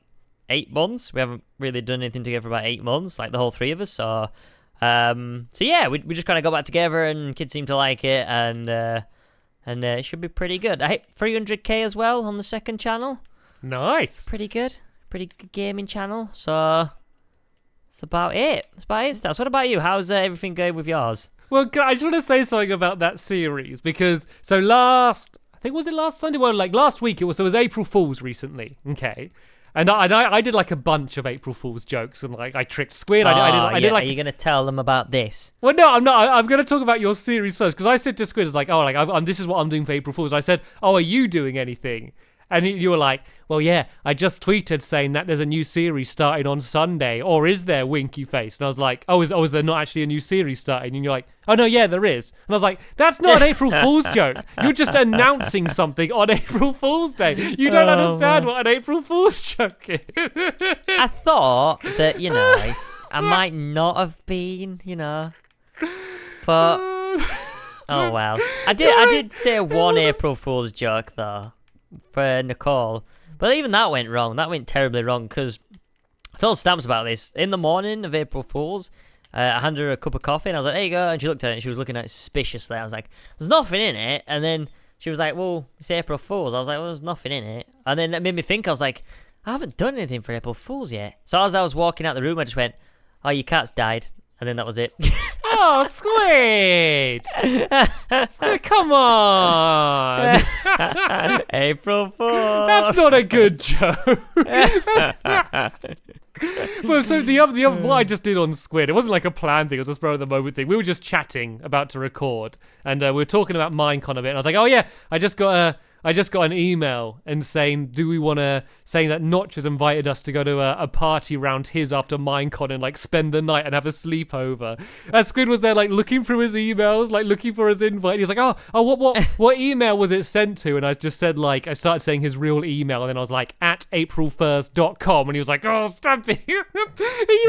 8 months. We haven't really done anything together for about 8 months, like the whole 3 of us. So yeah, we just kind of got back together, and kids seem to like it, and it should be pretty good. I hit 300k as well on the second channel. Nice. Pretty good gaming channel. So that's about it. Stas. What about you? How's everything going with yours? Well, I just want to say something about that series because I think was it last Sunday? Well, like last week it was April Fool's recently. Okay. And I did like a bunch of April Fool's jokes, and like I tricked Squid. I did like. Are you gonna tell them about this? Well, no, I'm not. I'm gonna talk about your series first because I said to Squid, "It's like, oh, like this is what I'm doing for April Fool's." I said, "Oh, are you doing anything?" And you were like, "Well, yeah, I just tweeted saying that there's a new series starting on Sunday, or is there?" Winky face. And I was like, "Oh, is there not actually a new series starting?" And you're like, "Oh no, yeah, there is." And I was like, "That's not an April Fool's joke. You're just announcing something on April Fool's Day. You don't understand what an April Fool's joke is." I thought that I might not have been, but oh well. I did say one April Fool's joke though. For Nicole, but even that went wrong. That went terribly wrong because I told Stamps about this in the morning of April Fool's. I handed her a cup of coffee and I was like, "There you go." And she looked at it and she was looking at it suspiciously. I was like, "There's nothing in it." And then she was like, "Well, it's April Fool's." I was like, "Well, there's nothing in it." And then that made me think. I was like, "I haven't done anything for April Fool's yet." So as I was walking out the room, I just went, "Oh, your cat's died." And then that was it. Oh, Squid! Squid, come on! April Fool. That's not a good joke. Well, so the other what I just did on Squid, it wasn't like a planned thing. It was just spur of the moment thing. We were just chatting about to record, and we were talking about Minecon a bit. And I was like, "Oh yeah, I just got an email and saying that Notch has invited us to go to a party around his after Minecon and like spend the night and have a sleepover." And Squid was there like looking through his emails, like looking for his invite. He's like, "Oh, what email was it sent to?" And I just said like, I started saying his real email, and then I was like @april1st.com, and he was like, "Oh, Stampy." You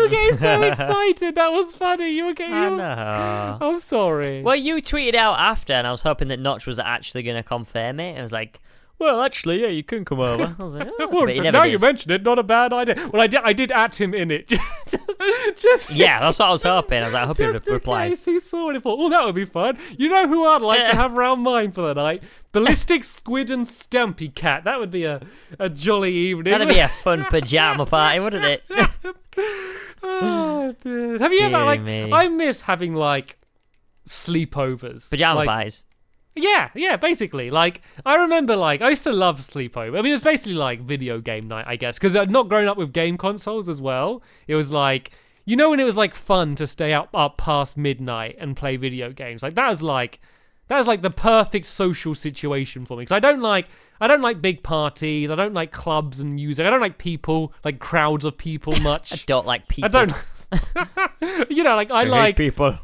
were getting so excited. That was funny. You were getting. I know. I'm sorry. Well, you tweeted out after, and I was hoping that Notch was actually going to confirm it. I was like, "Well, actually, yeah, you can come over." I was like, "Oh," well, but he never now did. you mention it, not a bad idea. Well, I did at him in it. just Yeah, that's what I was hoping. I was like, I hope he replies. He saw it and thought, "Oh, that would be fun." You know who I'd like to have around mine for the night? Ballistic Squid and Stampy Cat. That would be a jolly evening. That'd be a fun pajama party, wouldn't it? Oh, dude. Have you ever like? me. I miss having like sleepovers. Pajama like, parties. Yeah, basically. Like, I remember, like, I used to love sleepover. I mean, it was basically like video game night, I guess, because I'd not grown up with game consoles as well. It was like, when it was like fun to stay up past midnight and play video games. Like, that was like the perfect social situation for me. Because I don't like big parties. I don't like clubs and music. I don't like people, like crowds of people much. I don't like people. I don't. Like I like people.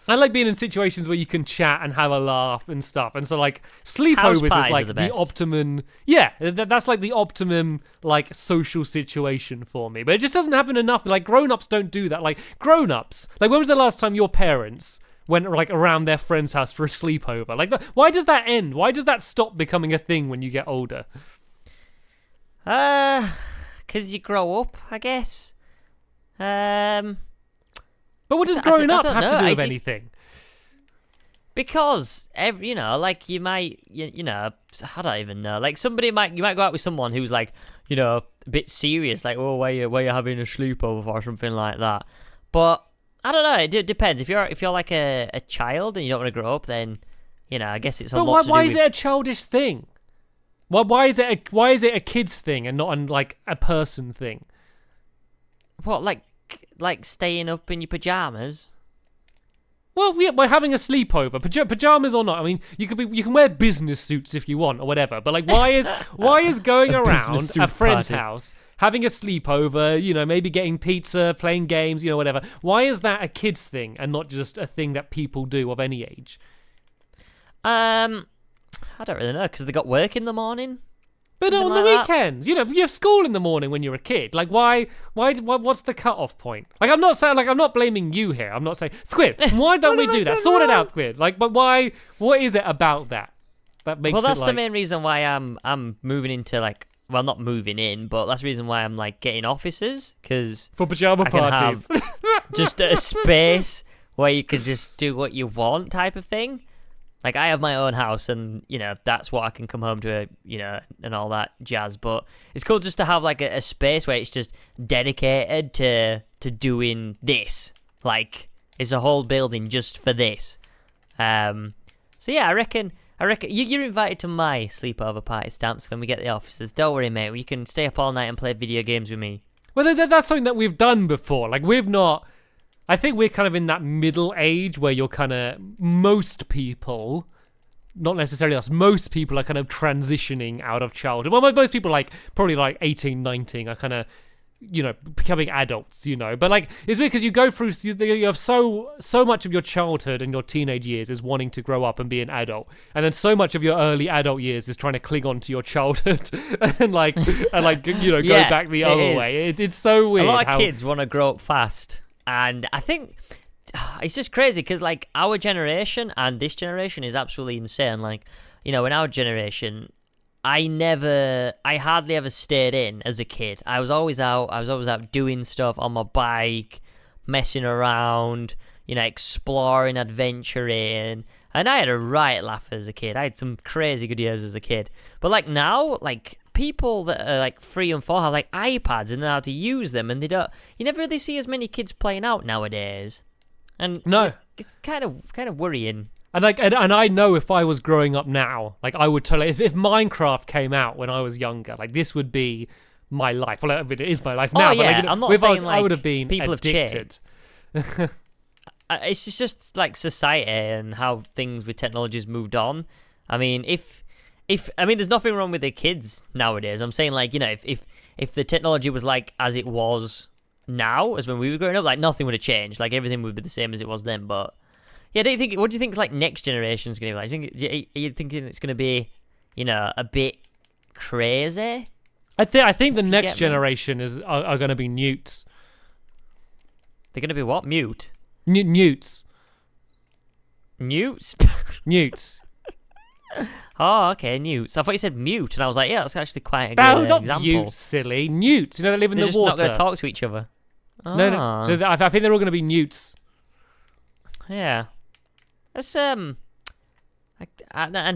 I like being in situations where you can chat and have a laugh and stuff. And so, like, sleepovers parties is are like the the best. optimum. Yeah, that's like the optimum, like, social situation for me. But it just doesn't happen enough. Like, grown-ups don't do that. Like, grown-ups, like, when was the last time your parents went, like, around their friend's house for a sleepover? Like, why does that end? Why does that stop becoming a thing when you get older? Because you grow up, I guess. But what does I growing up don't have know. to do I with just- anything? Because like you might, I don't even know. Like you might go out with someone who's like, a bit serious, like, oh, where you having a sleepover or something like that. But I don't know. It depends. If you're like a child and you don't want to grow up, then I guess it's a But lot to do why with. is it a childish thing? Why is it a kid's thing and not like a person thing? What, like staying up in your pajamas? Well, yeah, by having a sleepover, pajamas or not. I mean, you can wear business suits if you want or whatever. But like, why is going around business suit a friend's party. house, having a sleepover, maybe getting pizza, playing games, whatever? Why is that a kid's thing and not just a thing that people do of any age? I don't really know, because they got work in the morning. But Something on the like that. weekends, you have school in the morning when you're a kid. Like, what's the cut-off point? Like, I'm not blaming you here. I'm not saying, Squid, why don't we do that? Sort it out, Squid. Like, but why, what is it about that makes Well, that's it the like... main reason why I'm moving into, like, well, not moving in, but that's the reason why I'm, like, getting offices, because For pajama I can parties. have just a space where you can just do what you want type of thing. Like, I have my own house, and, that's what I can come home to, and all that jazz. But it's cool just to have, like, a space where it's just dedicated to doing this. Like, it's a whole building just for this. So, yeah, I reckon you're invited to my sleepover party, Stamps, when we get the offices. Don't worry, mate. You can stay up all night and play video games with me. Well, that's something that we've done before. Like, we've not... I think we're kind of in that middle age where you're kind of... Most people... Not necessarily us. Most people are kind of transitioning out of childhood. Well, most people, like, probably like 18, 19 are kind of... becoming adults, But, like, it's weird because you go through... You have so much of your childhood and your teenage years is wanting to grow up and be an adult. And then so much of your early adult years is trying to cling on to your childhood and go Yeah, back the it other is. way. It's so weird. A lot of how- kids want to grow up fast, and I think it's just crazy because, like, our generation and this generation is absolutely insane. Like, in our generation, I hardly ever stayed in as a kid. I was always out doing stuff on my bike, messing around, exploring, adventuring. And I had a right laugh as a kid. I had some crazy good years as a kid. But, like, now, like, people that are, like, 3 and 4 have, like, iPads and know how to use them, and you never really see as many kids playing out nowadays. And No. it's kind of worrying. And I know if I was growing up now, like, I would totally... If Minecraft came out when I was younger, like, this would be my life. Well, it is my life now. Oh, but, yeah, like, I'm not if saying, I would like, have been people have addicted. It's just like society and how things with technology's moved on. I mean, if there's nothing wrong with the kids nowadays. I'm saying, like, if the technology was like as it was now, as when we were growing up, like, nothing would have changed. Like, everything would be the same as it was then. But yeah, what do you think like next generation's gonna be like? Are you thinking it's gonna be, a bit crazy? I think the next get me? generation are going to be newts. They're gonna be what? Mute? Newts. Newts? Newts. Oh, okay, newts. I thought you said mute, and I was like, yeah, that's actually quite a No, good not example. newts, silly. Newts. They live in They're the just water. not going to talk to each other. No, Ah. I think they're all going to be newts. Yeah. That's and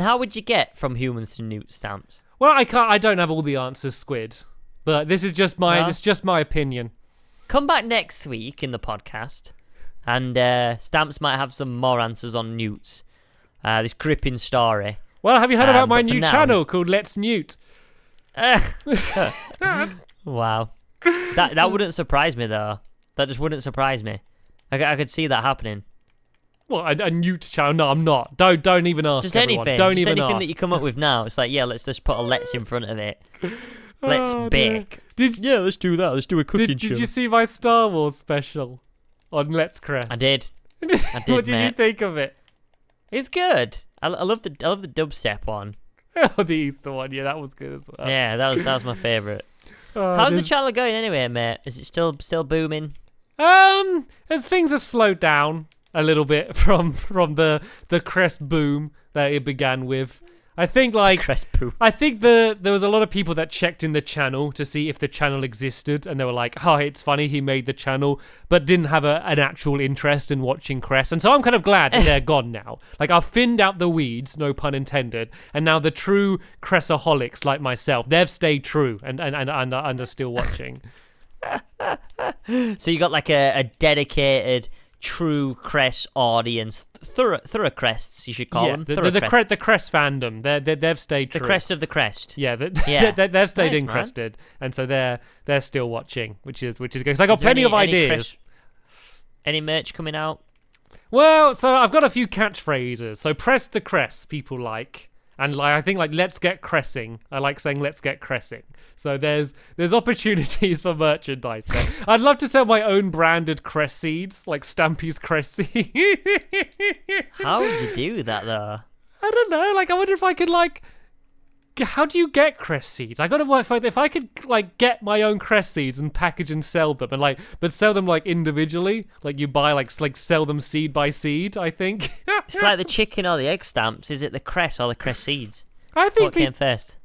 how would you get from humans to newt, Stamps? Well, I don't have all the answers, Squid. But this is just my opinion. Come back next week in the podcast, and Stamps might have some more answers on newts. This gripping story. Well, have you heard about my but for new now- channel called Let's Newt? Wow. That wouldn't surprise me, though. That just wouldn't surprise me. I could see that happening. What, a Newt channel? No, I'm not. Don't even ask. Just everyone. anything. Don't Just even anything ask. that you come up with now. It's like, yeah, let's just put a let's in front of it. Let's Oh, dear. bake. Yeah, let's do that. Let's do a Did you see my Star Wars special on Let's Crest? I did. I did, What did you mate. think of it? It's good. I love the dubstep one. Oh, the Easter one. Yeah, that was good as well. Yeah, that was my favourite. Oh, How's the there's- channel going anyway, mate? Is it still booming? As things have slowed down a little bit from the crest boom that it began with. I think Crest boom. I think there was a lot of people that checked in the channel to see if the channel existed, and they were like, "Oh, it's funny he made the channel," but didn't have an actual interest in watching Crest. And so I'm kind of glad that they're gone now. Like I've thinned out the weeds, no pun intended, and now the true Cressaholics like myself, they've stayed true and are still watching. So you got like a dedicated true Crest audience, thorough Crests, you should call them. the Crests. Crest fandom, they've stayed true. The crest of the crest. Yeah, Yeah. they've stayed Nice, interested, and so they're still watching, which is good. Because I got Is there plenty of ideas. Crest- any merch coming out? Well, so I've got a few catchphrases. So press the crest, people like, and I think let's get cressing. I like saying let's get cressing. So there's opportunities for merchandise there. I'd love to sell my own branded crest seeds, like Stampy's crest seed. How would you do that though? I don't know. I wonder if I could how do you get crest seeds? I gotta work for if I could get my own crest seeds and package and sell them and but sell them individually. You buy sell them seed by seed. I think. It's like the chicken or the egg stamps. Is it the crest or the crest seeds? I think What came first?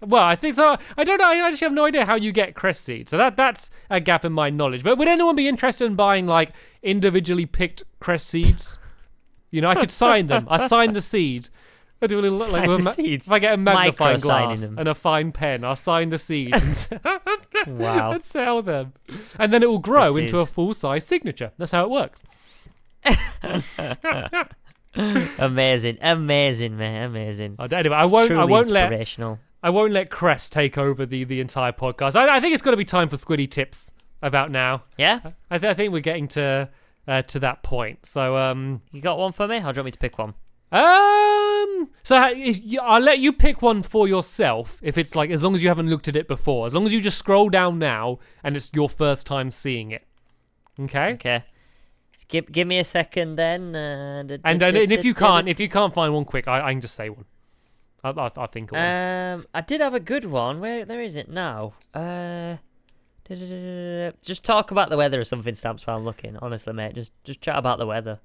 Well, I think so. I don't know. I actually have no idea how you get crest seeds. So that's a gap in my knowledge. But would anyone be interested in buying individually picked crest seeds? I could sign them. I sign the seed. I do a little Sign the seeds. If I get a magnifying Micro-signing glass them. and a fine pen, I'll sign the seeds Wow. and sell them, and then it will grow This into a is- full-size signature. That's how it works. Amazing, mate, amazing. Anyway, I won't Truly let inspirational. I won't let Crest take over the entire podcast. I think it's got to be time for Squiddy tips about now. Yeah? I think we're getting to that point. So You got one for me? Or do you want me to pick one? I'll let you pick one for yourself if it's as long as you haven't looked at it before. As long as you just scroll down now and it's your first time seeing it. Okay. Okay. Give me a second then. And if you can't find one quick, I can just say one. I think of one. I did have a good one. Where is it now? Just talk about the weather or something, Stamps, while I'm looking. Honestly, mate, just chat about the weather.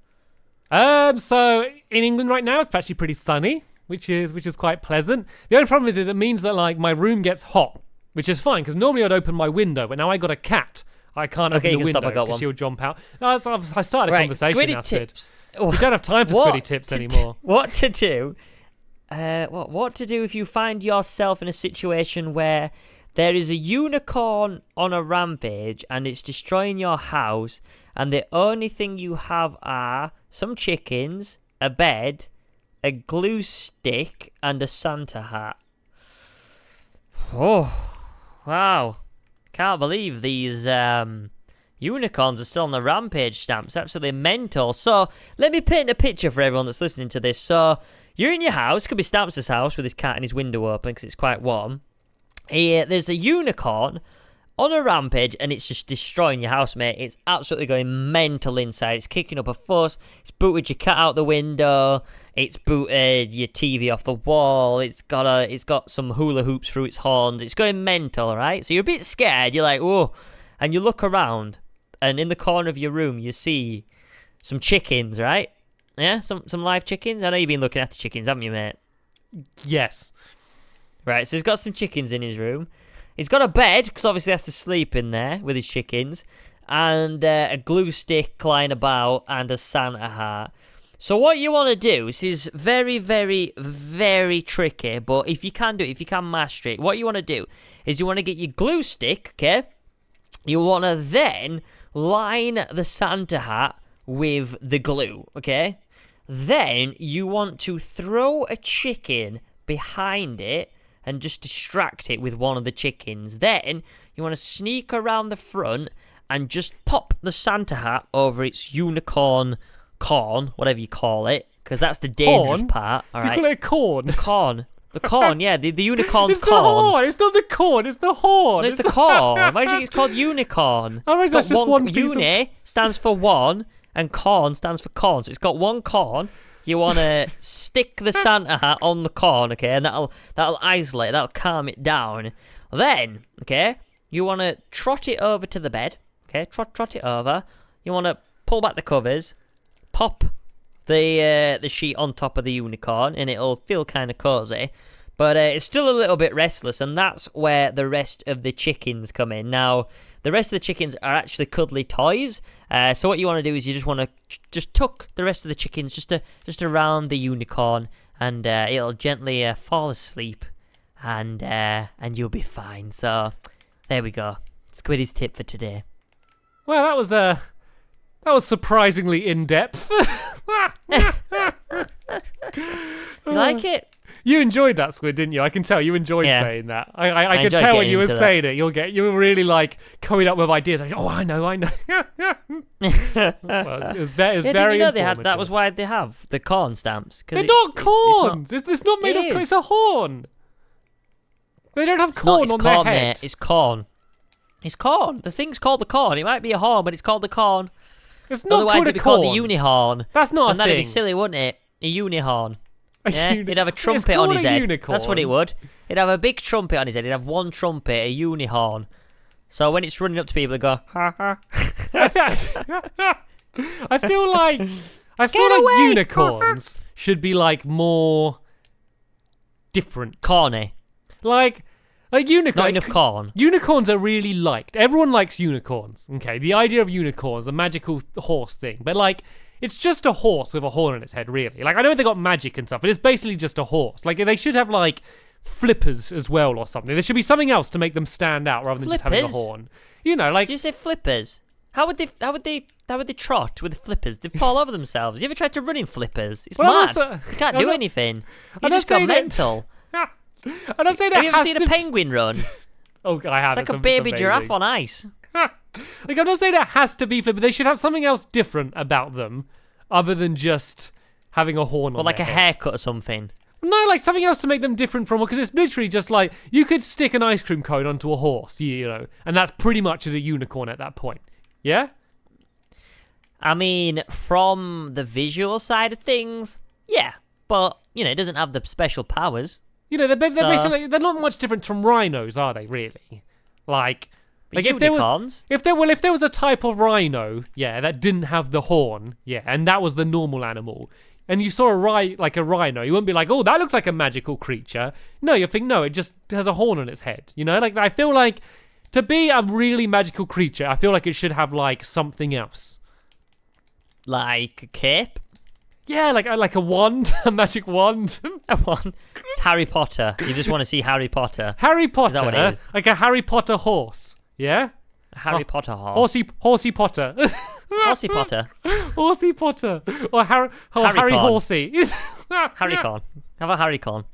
So in England right now, it's actually pretty sunny, which is quite pleasant. The only problem is it means that my room gets hot, which is fine because normally I'd open my window, but now I got a cat. I can't Okay, open you the can stop, window I got because one. she'll jump out. No, I started a Right, conversation. Squiddy That's good. tips. We don't have time for Squiddy tips anymore. What to do? What to do if you find yourself in a situation where there is a unicorn on a rampage and it's destroying your house, and the only thing you have are some chickens, a bed, a glue stick, and a Santa hat. Oh, wow. Can't believe these unicorns are still on the rampage, Stamps. Absolutely mental. So, let me paint a picture for everyone that's listening to this. So, you're in your house. Could be Stamps' house with his cat and his window open because it's quite warm. There's a unicorn on a rampage and it's just destroying your house, mate. It's absolutely going mental inside. It's kicking up a fuss. It's booted your cat out the window. It's booted your TV off the wall. It's got some hula hoops through its horns. It's going mental, right? So you're a bit scared. You're like, whoa. And you look around, and in the corner of your room, you see some chickens, right? Yeah, some live chickens. I know you've been looking after chickens, haven't you, mate? Yes. Right, so he's got some chickens in his room. He's got a bed, because obviously he has to sleep in there with his chickens, and a glue stick lying about, and a Santa hat. So what you want to do, this is very, very, very tricky, but if you can do it, if you can master it, what you want to do is you want to get your glue stick, okay? You want to then line the Santa hat with the glue, okay? Then you want to throw a chicken behind it and just distract it with one of the chickens. Then you want to sneak around the front and just pop the Santa hat over its unicorn corn, whatever you call it, because that's the dangerous Corn? part. All You right, call it a corn? the corn, yeah, the unicorn's It's the corn. horn. It's not the corn. It's the horn. No, it's the corn. Why do you think it's called unicorn? Oh, right, It's that's got just one piece of- Uni stands for one, and corn stands for corn. So it's got one corn. You want to stick the Santa hat on the corn, okay, and that'll isolate, that'll calm it down. Then, okay, you want to trot it over to the bed, okay, trot it over. You want to pull back the covers, pop the sheet on top of the unicorn, and it'll feel kind of cozy. But it's still a little bit restless, and that's where the rest of the chickens come in. Now, the rest of the chickens are actually cuddly toys. So what you want to do is you just want to just tuck the rest of the chickens just around the unicorn, and it'll gently fall asleep, and you'll be fine. So there we go. Squiddy's tip for today. Well, that was surprisingly in depth. You like it? You enjoyed that, Squid, didn't you? I can tell you enjoyed saying that. I could enjoyed tell when getting you were into saying it. You were really like coming up with ideas. Like, oh, I know. Well, it was very Did you know that was why they have the corn stamps? They're not corns. It's not made of. It's a horn. They don't have corn on their head. Mate. It's corn. It's corn. The thing's called the corn. It might be a horn, but it's called the corn. It's not Otherwise, called it'd a be called corn. the unihorn. That's not a thing. And that'd be silly, wouldn't it? A unihorn. Yeah, he'd have a It's trumpet on called his a head. unicorn. That's what it would. He'd have a big trumpet on his head. He'd have one trumpet, a unihorn. So when it's running up to people, they go, ha ha. I feel like unicorns should be like more different. Corny. Like unicorns. Not enough corn. Unicorns are really liked. Everyone likes unicorns. Okay, the idea of unicorns, the magical horse thing, but like it's just a horse with a horn on its head, really. Like I know they got magic and stuff, but it's basically just a horse. Like they should have like flippers as well or something. There should be something else to make them stand out rather than just having a horn. You know, like Did you say flippers? How would they trot with the flippers? They fall over themselves. You ever tried to run in flippers? It's mad. You can't do anything. You just go mental. I'm not saying Have you ever seen a penguin run? Oh, I have. It's like a baby giraffe on ice. Like I'm not saying it has to be flippers. They should have something else different about them, other than just having a horn on. Or like their a head. haircut or something. No, like something else to make them different from. Because it's literally just like you could stick an ice cream cone onto a horse, you know, and that's pretty much as a unicorn at that point. Yeah. I mean, from the visual side of things, yeah, but you know, it doesn't have the special powers. You know, they're basically they're not much different from rhinos, are they? Really? Like if there was a type of rhino, yeah, that didn't have the horn, yeah, and that was the normal animal, and you saw a rhino, you wouldn't be like, oh, that looks like a magical creature. No, you think no, it just has a horn on its head. You know, like I feel like to be a really magical creature, I feel like it should have like something else. Like a cape? Yeah, like a wand, a magic wand. A wand. It's Harry Potter. You just want to see Harry Potter. Harry Potter, is that what it is? Like a Harry Potter horse. Yeah. A Harry Potter horse. Horsey Potter. Horsey Potter. Horsey Potter. Or Harry Horsey. Harry Con. How about Harry Con?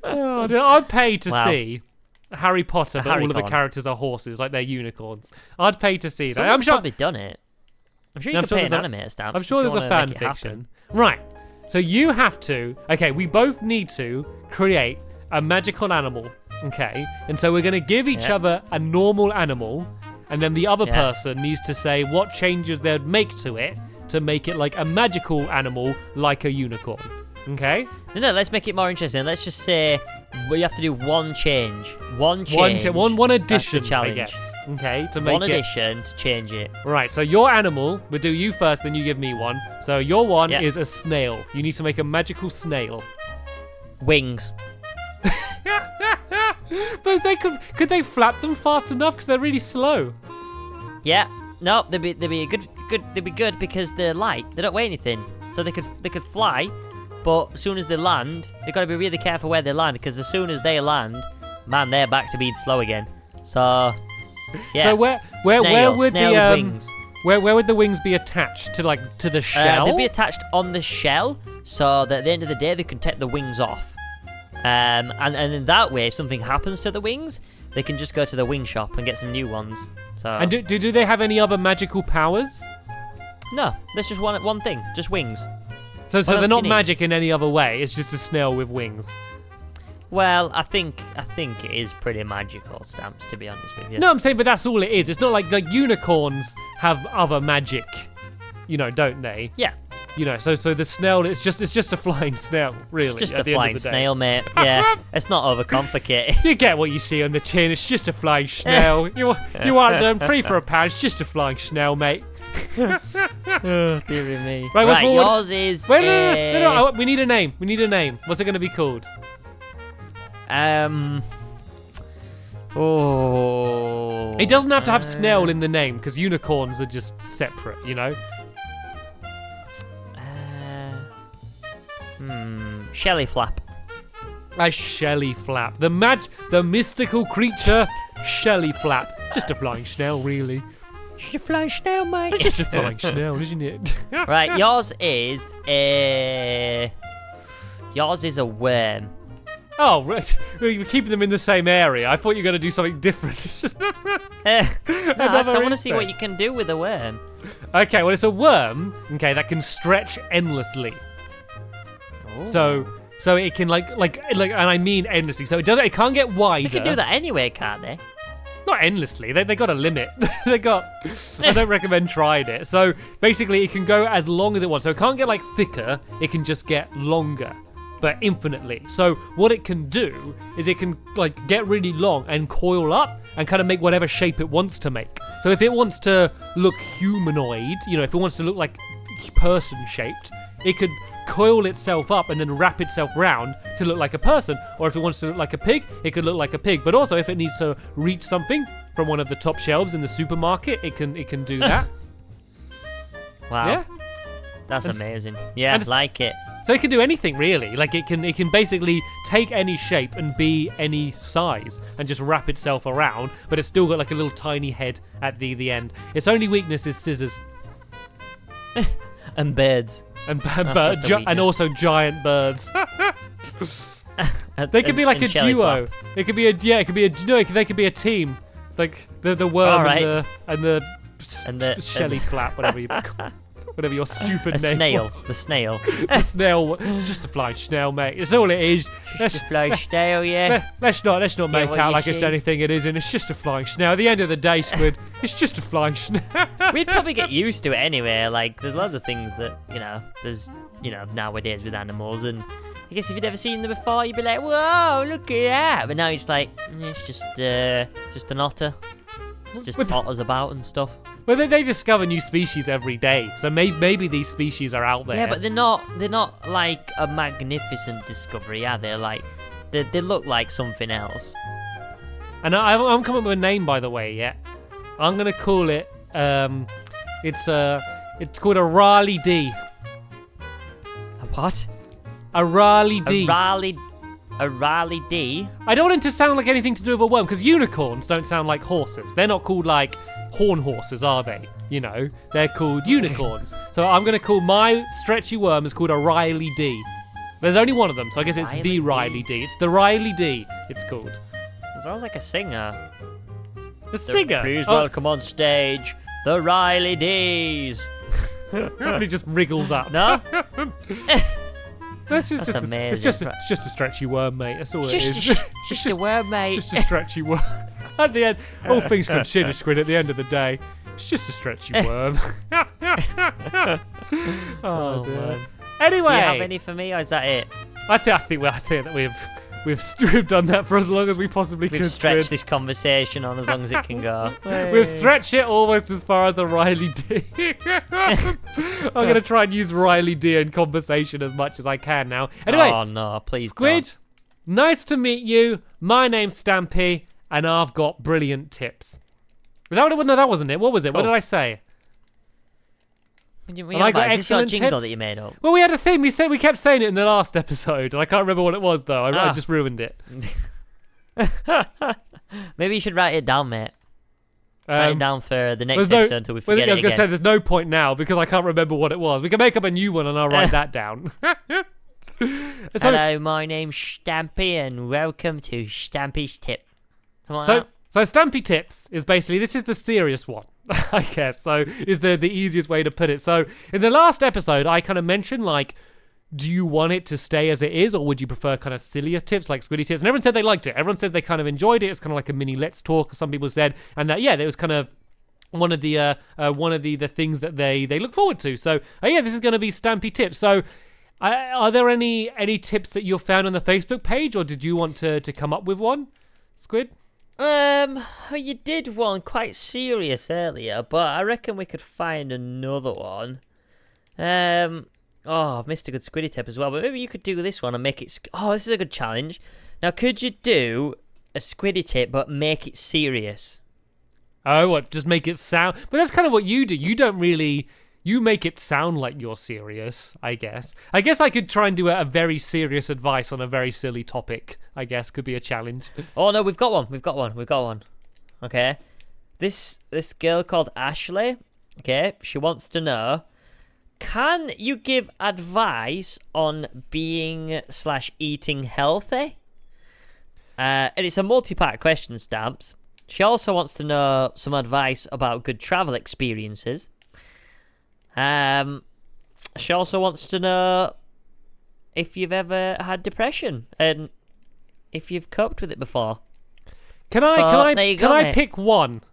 Oh, I'd pay to see Harry Potter, but all of the Con. characters are horses, like they're unicorns. I'd pay to see that. Someone's I'm sure. probably done it. I'm sure you could pay an animator stamp. I'm sure there's a fan fiction. Right. So you have to. Okay, we both need to create a magical animal. Okay, and so we're going to give each other a normal animal, and then the other person needs to say what changes they'd make to it to make it like a magical animal, like a unicorn. Okay? No, let's make it more interesting. Let's just say we have to do one change. One change. One addition, That's the challenge. I guess. Okay, to make one addition to change it. Right, so your animal, we'll do you first, then you give me one. So your one is a snail. You need to make a magical snail. Wings. But could they flap them fast enough? Because they're really slow. Yeah. No, they'd be good because they're light. They don't weigh anything, so they could fly. But as soon as they land, they've got to be really careful where they land, because as soon as they land, man, they're back to being slow again. So, yeah. So where would snail the with wings. where would the wings be attached to, like to the shell? They'd be attached on the shell, so that at the end of the day they can take the wings off. And in that way, if something happens to the wings, they can just go to the wing shop and get some new ones. So. And do they have any other magical powers? No, that's just one thing, just wings. So they're not magic in any other way. It's just a snail with wings. Well, I think it is pretty magical, Stamps, to be honest with you. No, I'm saying, but that's all it is. It's not like unicorns have other magic. don't they? Yeah. So the snail, it's just a flying snail, really. It's just at a the end of flying the day. snail, mate. Yeah. It's not overcomplicated. You get what you see on the tin. It's just a flying snail. you want them free for a pound. It's just a flying snail, mate. Oh, dear me. Right, yours is. Wait, no. We need a name. What's it going to be called? Oh. It doesn't have to have snail in the name because unicorns are just separate, Shelly flap. A shelly flap. The mystical creature, shelly flap. Just a flying snail, really. Just a flying snail, mate. It's just a flying snail, isn't it? Right, yours is a worm. Oh, right. We're keeping them in the same area. I thought you were going to do something different. It's just No, 'cause I want to see what you can do with a worm. Okay, well, it's a worm, that can stretch endlessly. Ooh. So it can like, and I mean endlessly. So it can't get wider. They can do that anyway, can't they? Not endlessly. They got a limit. I don't recommend trying it. So basically, it can go as long as it wants. So it can't get like thicker. It can just get longer, but infinitely. So what it can do is it can like get really long and coil up and kind of make whatever shape it wants to make. So if it wants to look humanoid, if it wants to look like person shaped, it could coil itself up and then wrap itself round to look like a person. Or if it wants to look like a pig, it could look like a pig. But also if it needs to reach something from one of the top shelves in the supermarket, it can do that. Wow. Yeah. That's amazing. Yeah, and like it. So it can do anything really. Like it can basically take any shape and be any size and just wrap itself around, but it's still got like a little tiny head at the end. Its only weakness is scissors. And birds. And That's the and also giant birds. They could be like a duo. Flap. It could be they could be a team. Like the worm right. and the shelly flap, whatever you call. Whatever your stupid name snail. was. The snail. The snail. Just a flying snail, mate. It's all it is. Just a flying snail, yeah. Let's not make what out you like it's see. anything it isn't. It's just a flying snail. At the end of the day, Squid, it's just a flying snail. We'd probably get used to it anyway. Like, there's lots of things that, there's, nowadays with animals. And I guess if you'd ever seen them before, you'd be like, whoa, look at that. But now it's like, it's just an otter. It's just otters about and stuff. Well, they discover new species every day, so maybe these species are out there. Yeah, but they're not like a magnificent discovery, are they? Like, they look like something else. And I'm coming up with a name, by the way. Yeah, I'm gonna call it. It's called a Raleigh D. A what? A Raleigh D. A Raleigh D. I don't want it to sound like anything to do with a worm, because unicorns don't sound like horses. They're not called like horn horses, are they? They're called unicorns. So I'm going to call my stretchy worm is called a Riley D. There's only one of them, so I guess it's Riley the D. Riley D. It's the Riley D, it's called. It sounds like a singer. The singer? Please welcome on stage the Riley D's. And he just wriggles up. No? That's amazing. It's just a stretchy worm, mate. That's all it is. Just a worm, mate. Just a stretchy worm. At the end, all things considered, Squid, at the end of the day, it's just a stretchy worm. Oh, dear. Man. Anyway. Do you have any for me, or is that it? I think that we've done that for as long as we possibly We've could. stretched Squid. this conversation on as long as it can go. We've stretched it almost as far as a Riley D. I'm going to try and use Riley D in conversation as much as I can now. Anyway, Oh, no, please Squid, nice to meet you. My name's Stampy, and I've got brilliant tips. Is that what it was? No, that wasn't it. What was it? What Cool. did I say? don't. And I got Is this your excellent jingle tips. that you made up? Well, we had a thing. We kept saying it in the last episode, and I can't remember what it was, though. I Ah. just ruined it. Maybe you should write it down, mate. Write it down for the next there's episode until we forget I was it going to say, again. there's no point now because I can't remember what it was. We can make up a new one and I'll write that down. So- Hello, my name's Stampy, and welcome to Stampy's Tip. Come on. So Stampy Tips is basically, this is the serious one, I guess. So is the easiest way to put it. So in the last episode, I kind of mentioned like, do you want it to stay as it is, or would you prefer kind of sillier tips like Squiddy Tips? And everyone said they liked it. Everyone said they kind of enjoyed it. It's kind of like a mini Let's Talk, some people said. And that, yeah, it was kind of the things that they look forward to. So yeah, this is going to be Stampy tips. So are there any tips that you've found on the Facebook page, or did you want to come up with one, Squid? You did one quite serious earlier, but I reckon we could find another one. I've missed a good Squiddy tip as well, but maybe you could do this one and make it. Oh, this is a good challenge. Now, could you do a Squiddy tip but make it serious? Oh, what? Just make it sound. But that's kind of what you do. You don't really. You make it sound like you're serious, I guess. I guess I could try and do a very serious advice on a very silly topic, I guess, could be a challenge. Oh, no, we've got one. Okay. This girl called Ashley, okay, she wants to know, can you give advice on being/eating healthy? And it's a multi-part question, Stamps. She also wants to know some advice about good travel experiences. She also wants to know if you've ever had depression and if you've coped with it before. Can I pick one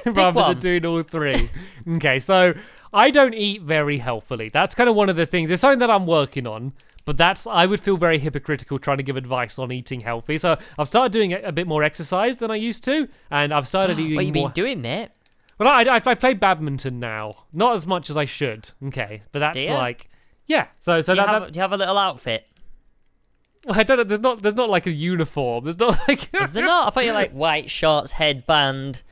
rather than doing all three? Okay, so I don't eat very healthily. That's kind of one of the things. It's something that I'm working on, but I would feel very hypocritical trying to give advice on eating healthy. So I've started doing a bit more exercise than I used to, and I've started eating more. What have you been doing, mate? Well, I play badminton now. Not as much as I should. Okay, but that's like, yeah. So do you have a little outfit? I don't know. There's not like a uniform. There's not like. Is there not? I thought you like white shorts, headband,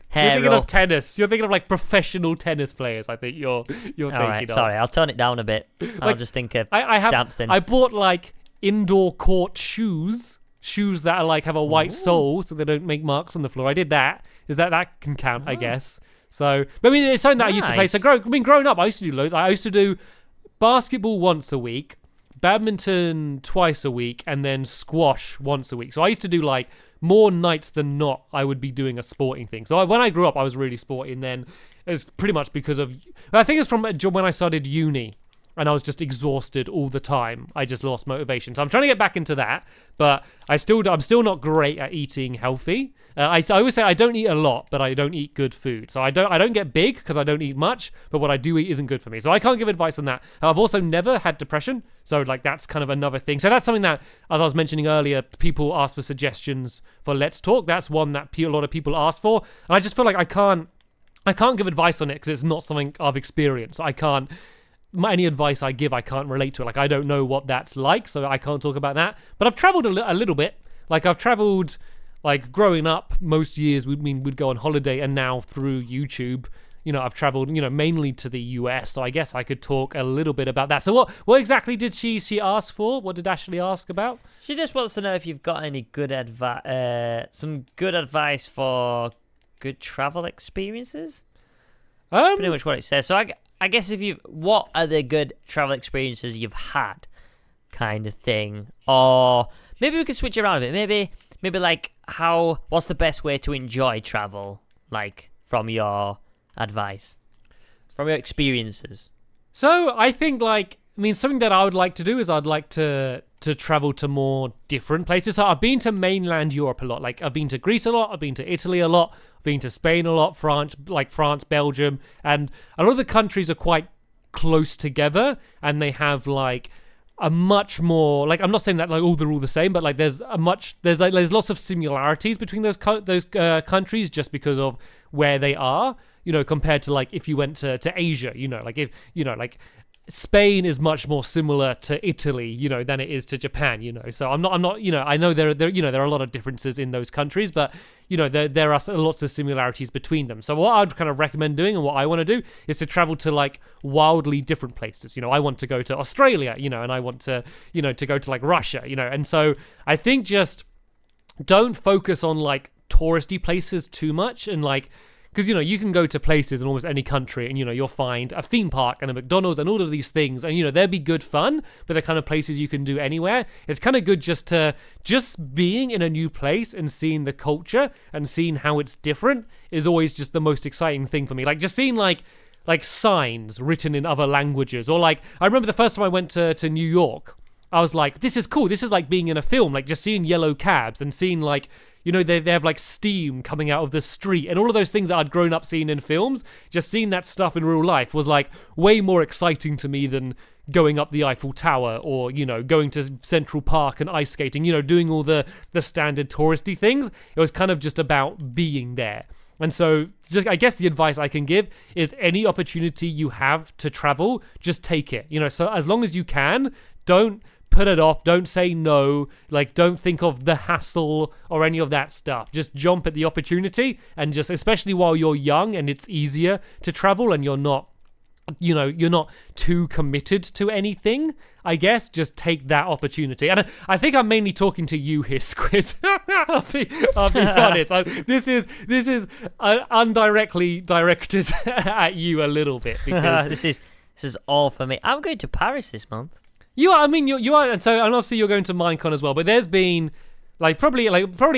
hair. You're thinking of tennis. You're thinking of like professional tennis players. I think you're thinking of. All right, sorry. I'll tone it down a bit. I'll just think of Stamps then. I bought like indoor court shoes that are like have a white sole so they don't make marks on the floor. I did that. Is that can count, I guess. So, but I mean, it's something that I used to play. So, growing up, I used to do loads. I used to do basketball once a week, badminton twice a week, and then squash once a week. So I used to do like more nights than not. I would be doing a sporting thing. So when I grew up, I was really sporty. And then it's pretty much because of. I think it's from when I started uni. And I was just exhausted all the time. I just lost motivation. So I'm trying to get back into that, but I'm still not great at eating healthy. I always say I don't eat a lot, but I don't eat good food. So I don't get big because I don't eat much, but what I do eat isn't good for me. So I can't give advice on that. I've also never had depression, so like that's kind of another thing. So that's something that, as I was mentioning earlier, people ask for suggestions for Let's Talk. That's one that a lot of people ask for, and I just feel like I can't give advice on it because it's not something I've experienced. I can't. Any advice I give, I can't relate to it. Like, I don't know what that's like, so I can't talk about that. But I've traveled a little bit. Like, I've traveled, like, growing up, most years we'd go on holiday, and now through YouTube, I've traveled, mainly to the US, so I guess I could talk a little bit about that. So what exactly did she ask for? What did Ashley ask about? She just wants to know if you've got any good some good advice for good travel experiences. Pretty much what it says. So I guess what are the good travel experiences you've had, kind of thing, or maybe we could switch around a bit. Maybe like what's the best way to enjoy travel, like from your advice, from your experiences. So I think something that I would like to do is I'd like to travel to more different places. So I've been to mainland Europe a lot. Like I've been to Greece a lot. I've been to Italy a lot. I've been to Spain a lot. France, Belgium, and a lot of the countries are quite close together, and they have like a much more like I'm not saying that like they're all the same, but like there's lots of similarities between those countries just because of where they are. Compared to like if you went to Asia, like Spain is much more similar to Italy, than it is to Japan, So I'm not, I know there are a lot of differences in those countries, but there are lots of similarities between them. So what I'd kind of recommend doing and what I want to do is to travel to like wildly different places. I want to go to Australia, and I want to, to go to like Russia, and so I think just don't focus on like touristy places too much and like. Because, you can go to places in almost any country and, you'll find a theme park and a McDonald's and all of these things. And, they'll be good fun, but they're kind of places you can do anywhere. It's kind of good just being in a new place and seeing the culture and seeing how it's different is always just the most exciting thing for me. Like, just seeing, like signs written in other languages. Or, like, I remember the first time I went to New York, I was like, this is cool. This is like being in a film, like just seeing yellow cabs and seeing like, you know, they have like steam coming out of the street and all of those things that I'd grown up seeing in films. Just seeing that stuff in real life was like way more exciting to me than going up the Eiffel Tower or, you know, going to Central Park and ice skating, you know, doing all the standard touristy things. It was kind of just about being there. And so just, I guess the advice I can give is any opportunity you have to travel, just take it. You know, so as long as you can, don't put it off. Don't say no. Like, don't think of the hassle or any of that stuff. Just jump at the opportunity and just, especially while you're young and it's easier to travel and you're not, you know, you're not too committed to anything, I guess, just take that opportunity. And I think I'm mainly talking to you here, Squid. I'll be honest. This is indirectly directed at you a little bit because this is all for me. I'm going to Paris this month. You are. I mean, you are. And so, and obviously, you're going to Minecon as well. But there's been probably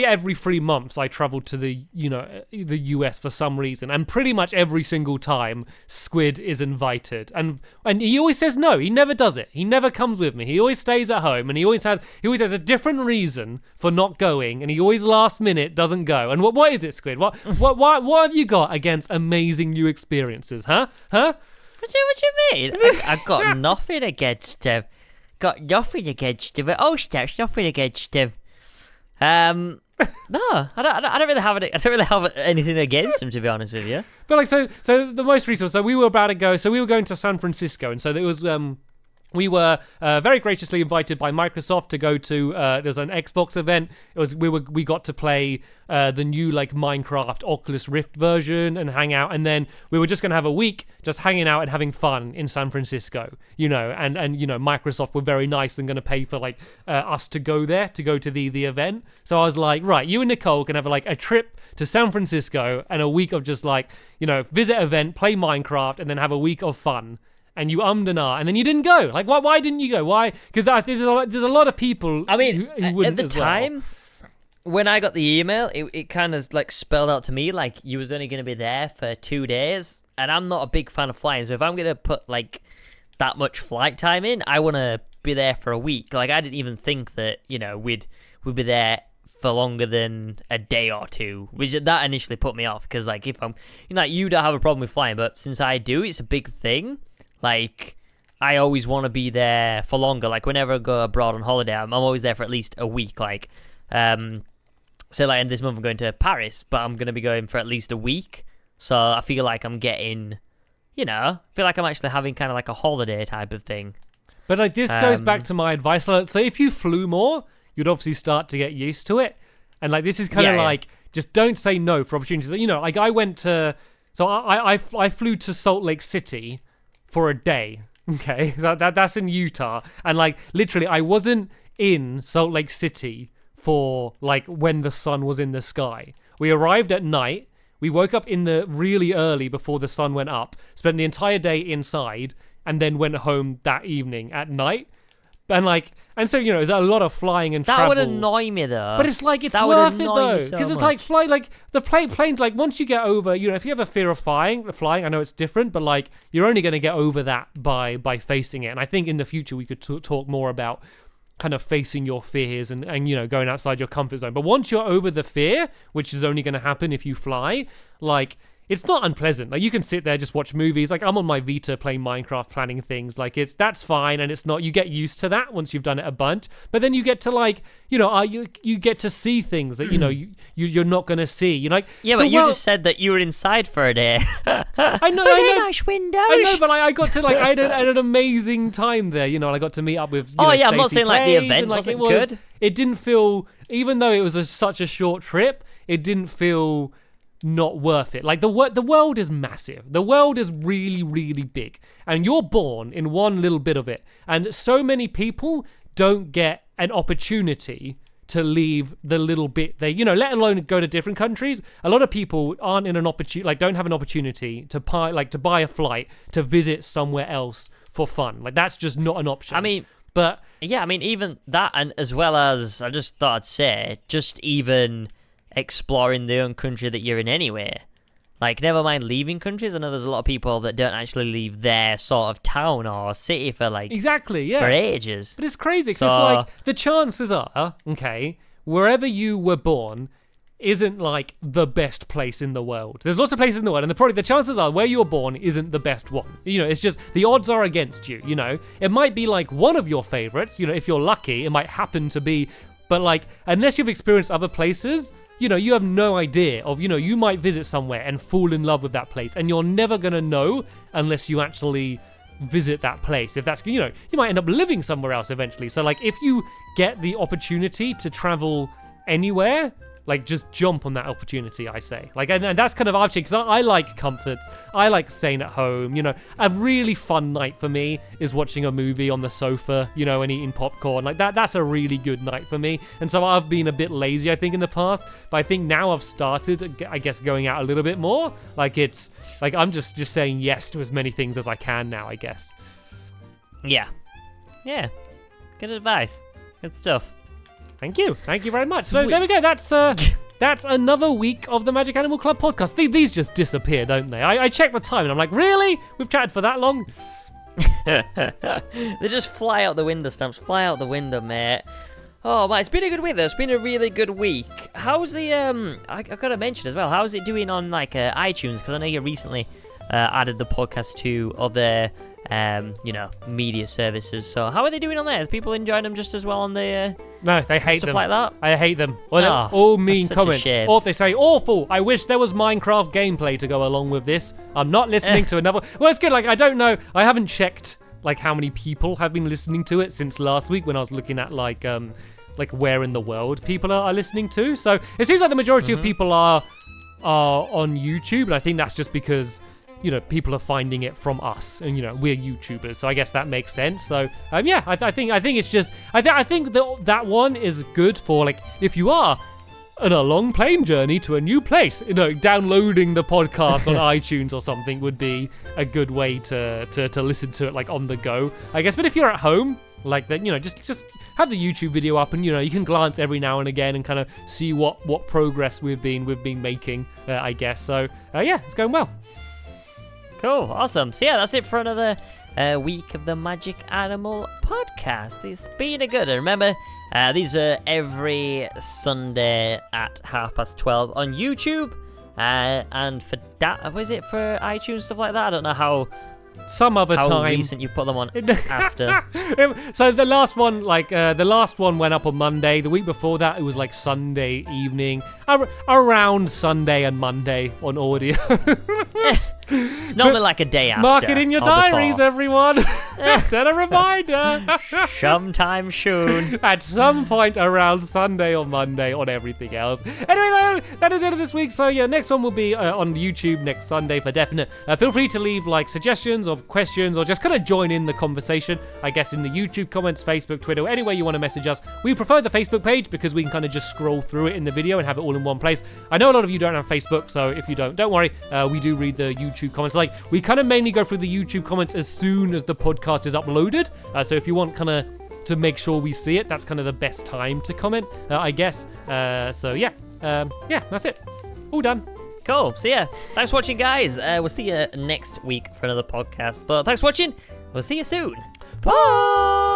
every 3 months I travel to the US for some reason, and pretty much every single time Squid is invited, and he always says no. He never does it. He never comes with me. He always stays at home, and he always has a different reason for not going, and he always last minute doesn't go. And what is it, Squid? What have you got against amazing new experiences? Huh? What do you mean? I've got nothing against him. Got nothing against him. Oh, Steps, nothing against him. No, I don't really have anything against him, to be honest with you. But like, so the most recent, so we were about to go, so we were going to San Francisco, and so there was, we were very graciously invited by Microsoft to go to, there's an Xbox event. We got to play the new like Minecraft Oculus Rift version and hang out, and then we were just going to have a week just hanging out and having fun in San Francisco, you know, and you know, Microsoft were very nice and going to pay for like us to go there, to go to the event. So I was like, right, you and Nicole can have like a trip to San Francisco and a week of just like, you know, visit event, play Minecraft, and then have a week of fun. And you and then you didn't go. Like, why didn't you go? Why? Because I think there's a lot of people. I mean, who wouldn't at the time, when I got the email, it kind of like spelled out to me like you was only going to be there for 2 days, and I'm not a big fan of flying. So if I'm going to put like that much flight time in, I want to be there for a week. Like, I didn't even think that, you know, we'd be there for longer than a day or two, which that initially put me off, because like, if I'm, you know, like, you don't have a problem with flying, but since I do, it's a big thing. Like, I always want to be there for longer. Like, whenever I go abroad on holiday, I'm always there for at least a week. Like, so like, this month I'm going to Paris, but I'm going to be going for at least a week. So I feel like I'm getting, you know, I feel like I'm actually having kind of like a holiday type of thing. But like, this goes back to my advice. So if you flew more, you'd obviously start to get used to it. And like, this is kind of like, just don't say no for opportunities. You know, like, I went to, so I flew to Salt Lake City for a day, okay? That's in Utah. And like, literally, I wasn't in Salt Lake City for like when the sun was in the sky. We arrived at night. We woke up in the really early before the sun went up, spent the entire day inside, and then went home that evening at night. And like, and so, you know, there's a lot of flying and travel. That would annoy me though. But it's like, it's worth it though, because it's like fly, like the planes. Like, once you get over, you know, if you have a fear of flying, I know it's different, but like, you're only going to get over that by facing it. And I think in the future we could talk more about kind of facing your fears and you know, going outside your comfort zone. But once you're over the fear, which is only going to happen if you fly, like, it's not unpleasant. Like, you can sit there, just watch movies. Like, I'm on my Vita playing Minecraft, planning things. Like, that's fine, and it's not, you get used to that once you've done it a bunch. But then you get to, like, you know, you get to see things that, you know, you're not going to see. You're like, yeah, but you just said that you were inside for a day. I know. Nice windows. I know, but I got to, like, I had an amazing time there. You know, and I got to meet up with, you know, I'm not Stacey saying like the Plays, event and, like, wasn't good. It didn't feel, even though it was such a short trip, it didn't feel not worth it. Like, the world is massive. The world is really, really big, and you're born in one little bit of it. And so many people don't get an opportunity to leave the little bit they, you know, let alone go to different countries. A lot of people aren't in an opportunity, like, don't have an opportunity to buy a flight to visit somewhere else for fun. Like, that's just not an option. I mean, but yeah, I mean, even that, and as well as, I just thought I'd say, just even exploring the own country that you're in anyway. Like, never mind leaving countries. I know there's a lot of people that don't actually leave their sort of town or city for like, exactly, yeah, for ages. But it's crazy because like, the chances are, okay, wherever you were born, isn't like the best place in the world. There's lots of places in the world, and the chances are where you're born isn't the best one. It's just the odds are against you. It might be like one of your favorites. If you're lucky, it might happen to be, but like unless you've experienced other places, you have no idea of, you might visit somewhere and fall in love with that place, and you're never gonna know unless you actually visit that place. If that's, you might end up living somewhere else eventually. So like if you get the opportunity to travel anywhere, like just jump on that opportunity, I say. Like, and that's kind of our because I like comforts. I like staying at home. A really fun night for me is watching a movie on the sofa, and eating popcorn. Like that's a really good night for me. And so I've been a bit lazy, I think, in the past, but I think now I've started, I guess, going out a little bit more. Like it's like I'm just saying yes to as many things as I can now, I guess. Yeah. Good advice. Good stuff. Thank you very much. Sweet. So there we go. That's another week of the Magic Animal Club podcast. These just disappear, don't they? I check the time and I'm like, really? We've chatted for that long? They just fly out the window, Stamps. Fly out the window, mate. Oh, man, it's been a good week, though. It's been a really good week. How's the, I got to mention as well, how's it doing on, like, iTunes? Because I know you recently added the podcast to other, media services. So how are they doing on there? Are people enjoying them just as well on the... No, they hate stuff them. like that? I hate them. Or all mean that's such a comments. shame. Or if they say, awful, I wish there was Minecraft gameplay to go along with this. I'm not listening to another... Well, it's good. Like, I don't know. I haven't checked, like, how many people have been listening to it since last week when I was looking at, like where in the world people are listening to. So it seems like the majority of people are on YouTube, and I think that's just because... people are finding it from us, and we're YouTubers, so I guess that makes sense. So I think it's just I think that one is good for like if you are on a long plane journey to a new place, downloading the podcast on iTunes or something would be a good way to listen to it like on the go, I guess. But if you're at home, like that, just have the YouTube video up, and you can glance every now and again and kind of see what progress we've been making, I guess. So it's going well. Cool, awesome. So yeah, that's it for another week of the Magic Animal Podcast. It's been a good one. Remember, these are every Sunday at 12:30 on YouTube. And for that, was it for iTunes, stuff like that? I don't know how time recent you put them on after. So the last one, went up on Monday. The week before that, it was like Sunday evening, around Sunday and Monday on audio. It's normally like a day after. Mark it in your diaries, everyone. Set a reminder. Sometime soon. At some point around Sunday or Monday on everything else. Anyway, though, that is it of this week. So yeah, next one will be on YouTube next Sunday for definite. Feel free to leave like suggestions or questions, or just kind of join in the conversation, I guess, in the YouTube comments, Facebook, Twitter, anywhere you want to message us. We prefer the Facebook page because we can kind of just scroll through it in the video and have it all in one place. I know a lot of you don't have Facebook, so if you don't worry. We do read the YouTube comments. Like, we kind of mainly go through the YouTube comments as soon as the podcast is uploaded. So if you want kind of to make sure we see it, that's kind of the best time to comment, I guess. That's it. All done. Cool. So yeah, thanks for watching, guys. We'll see you next week for another podcast. But thanks for watching. We'll see you soon. Bye.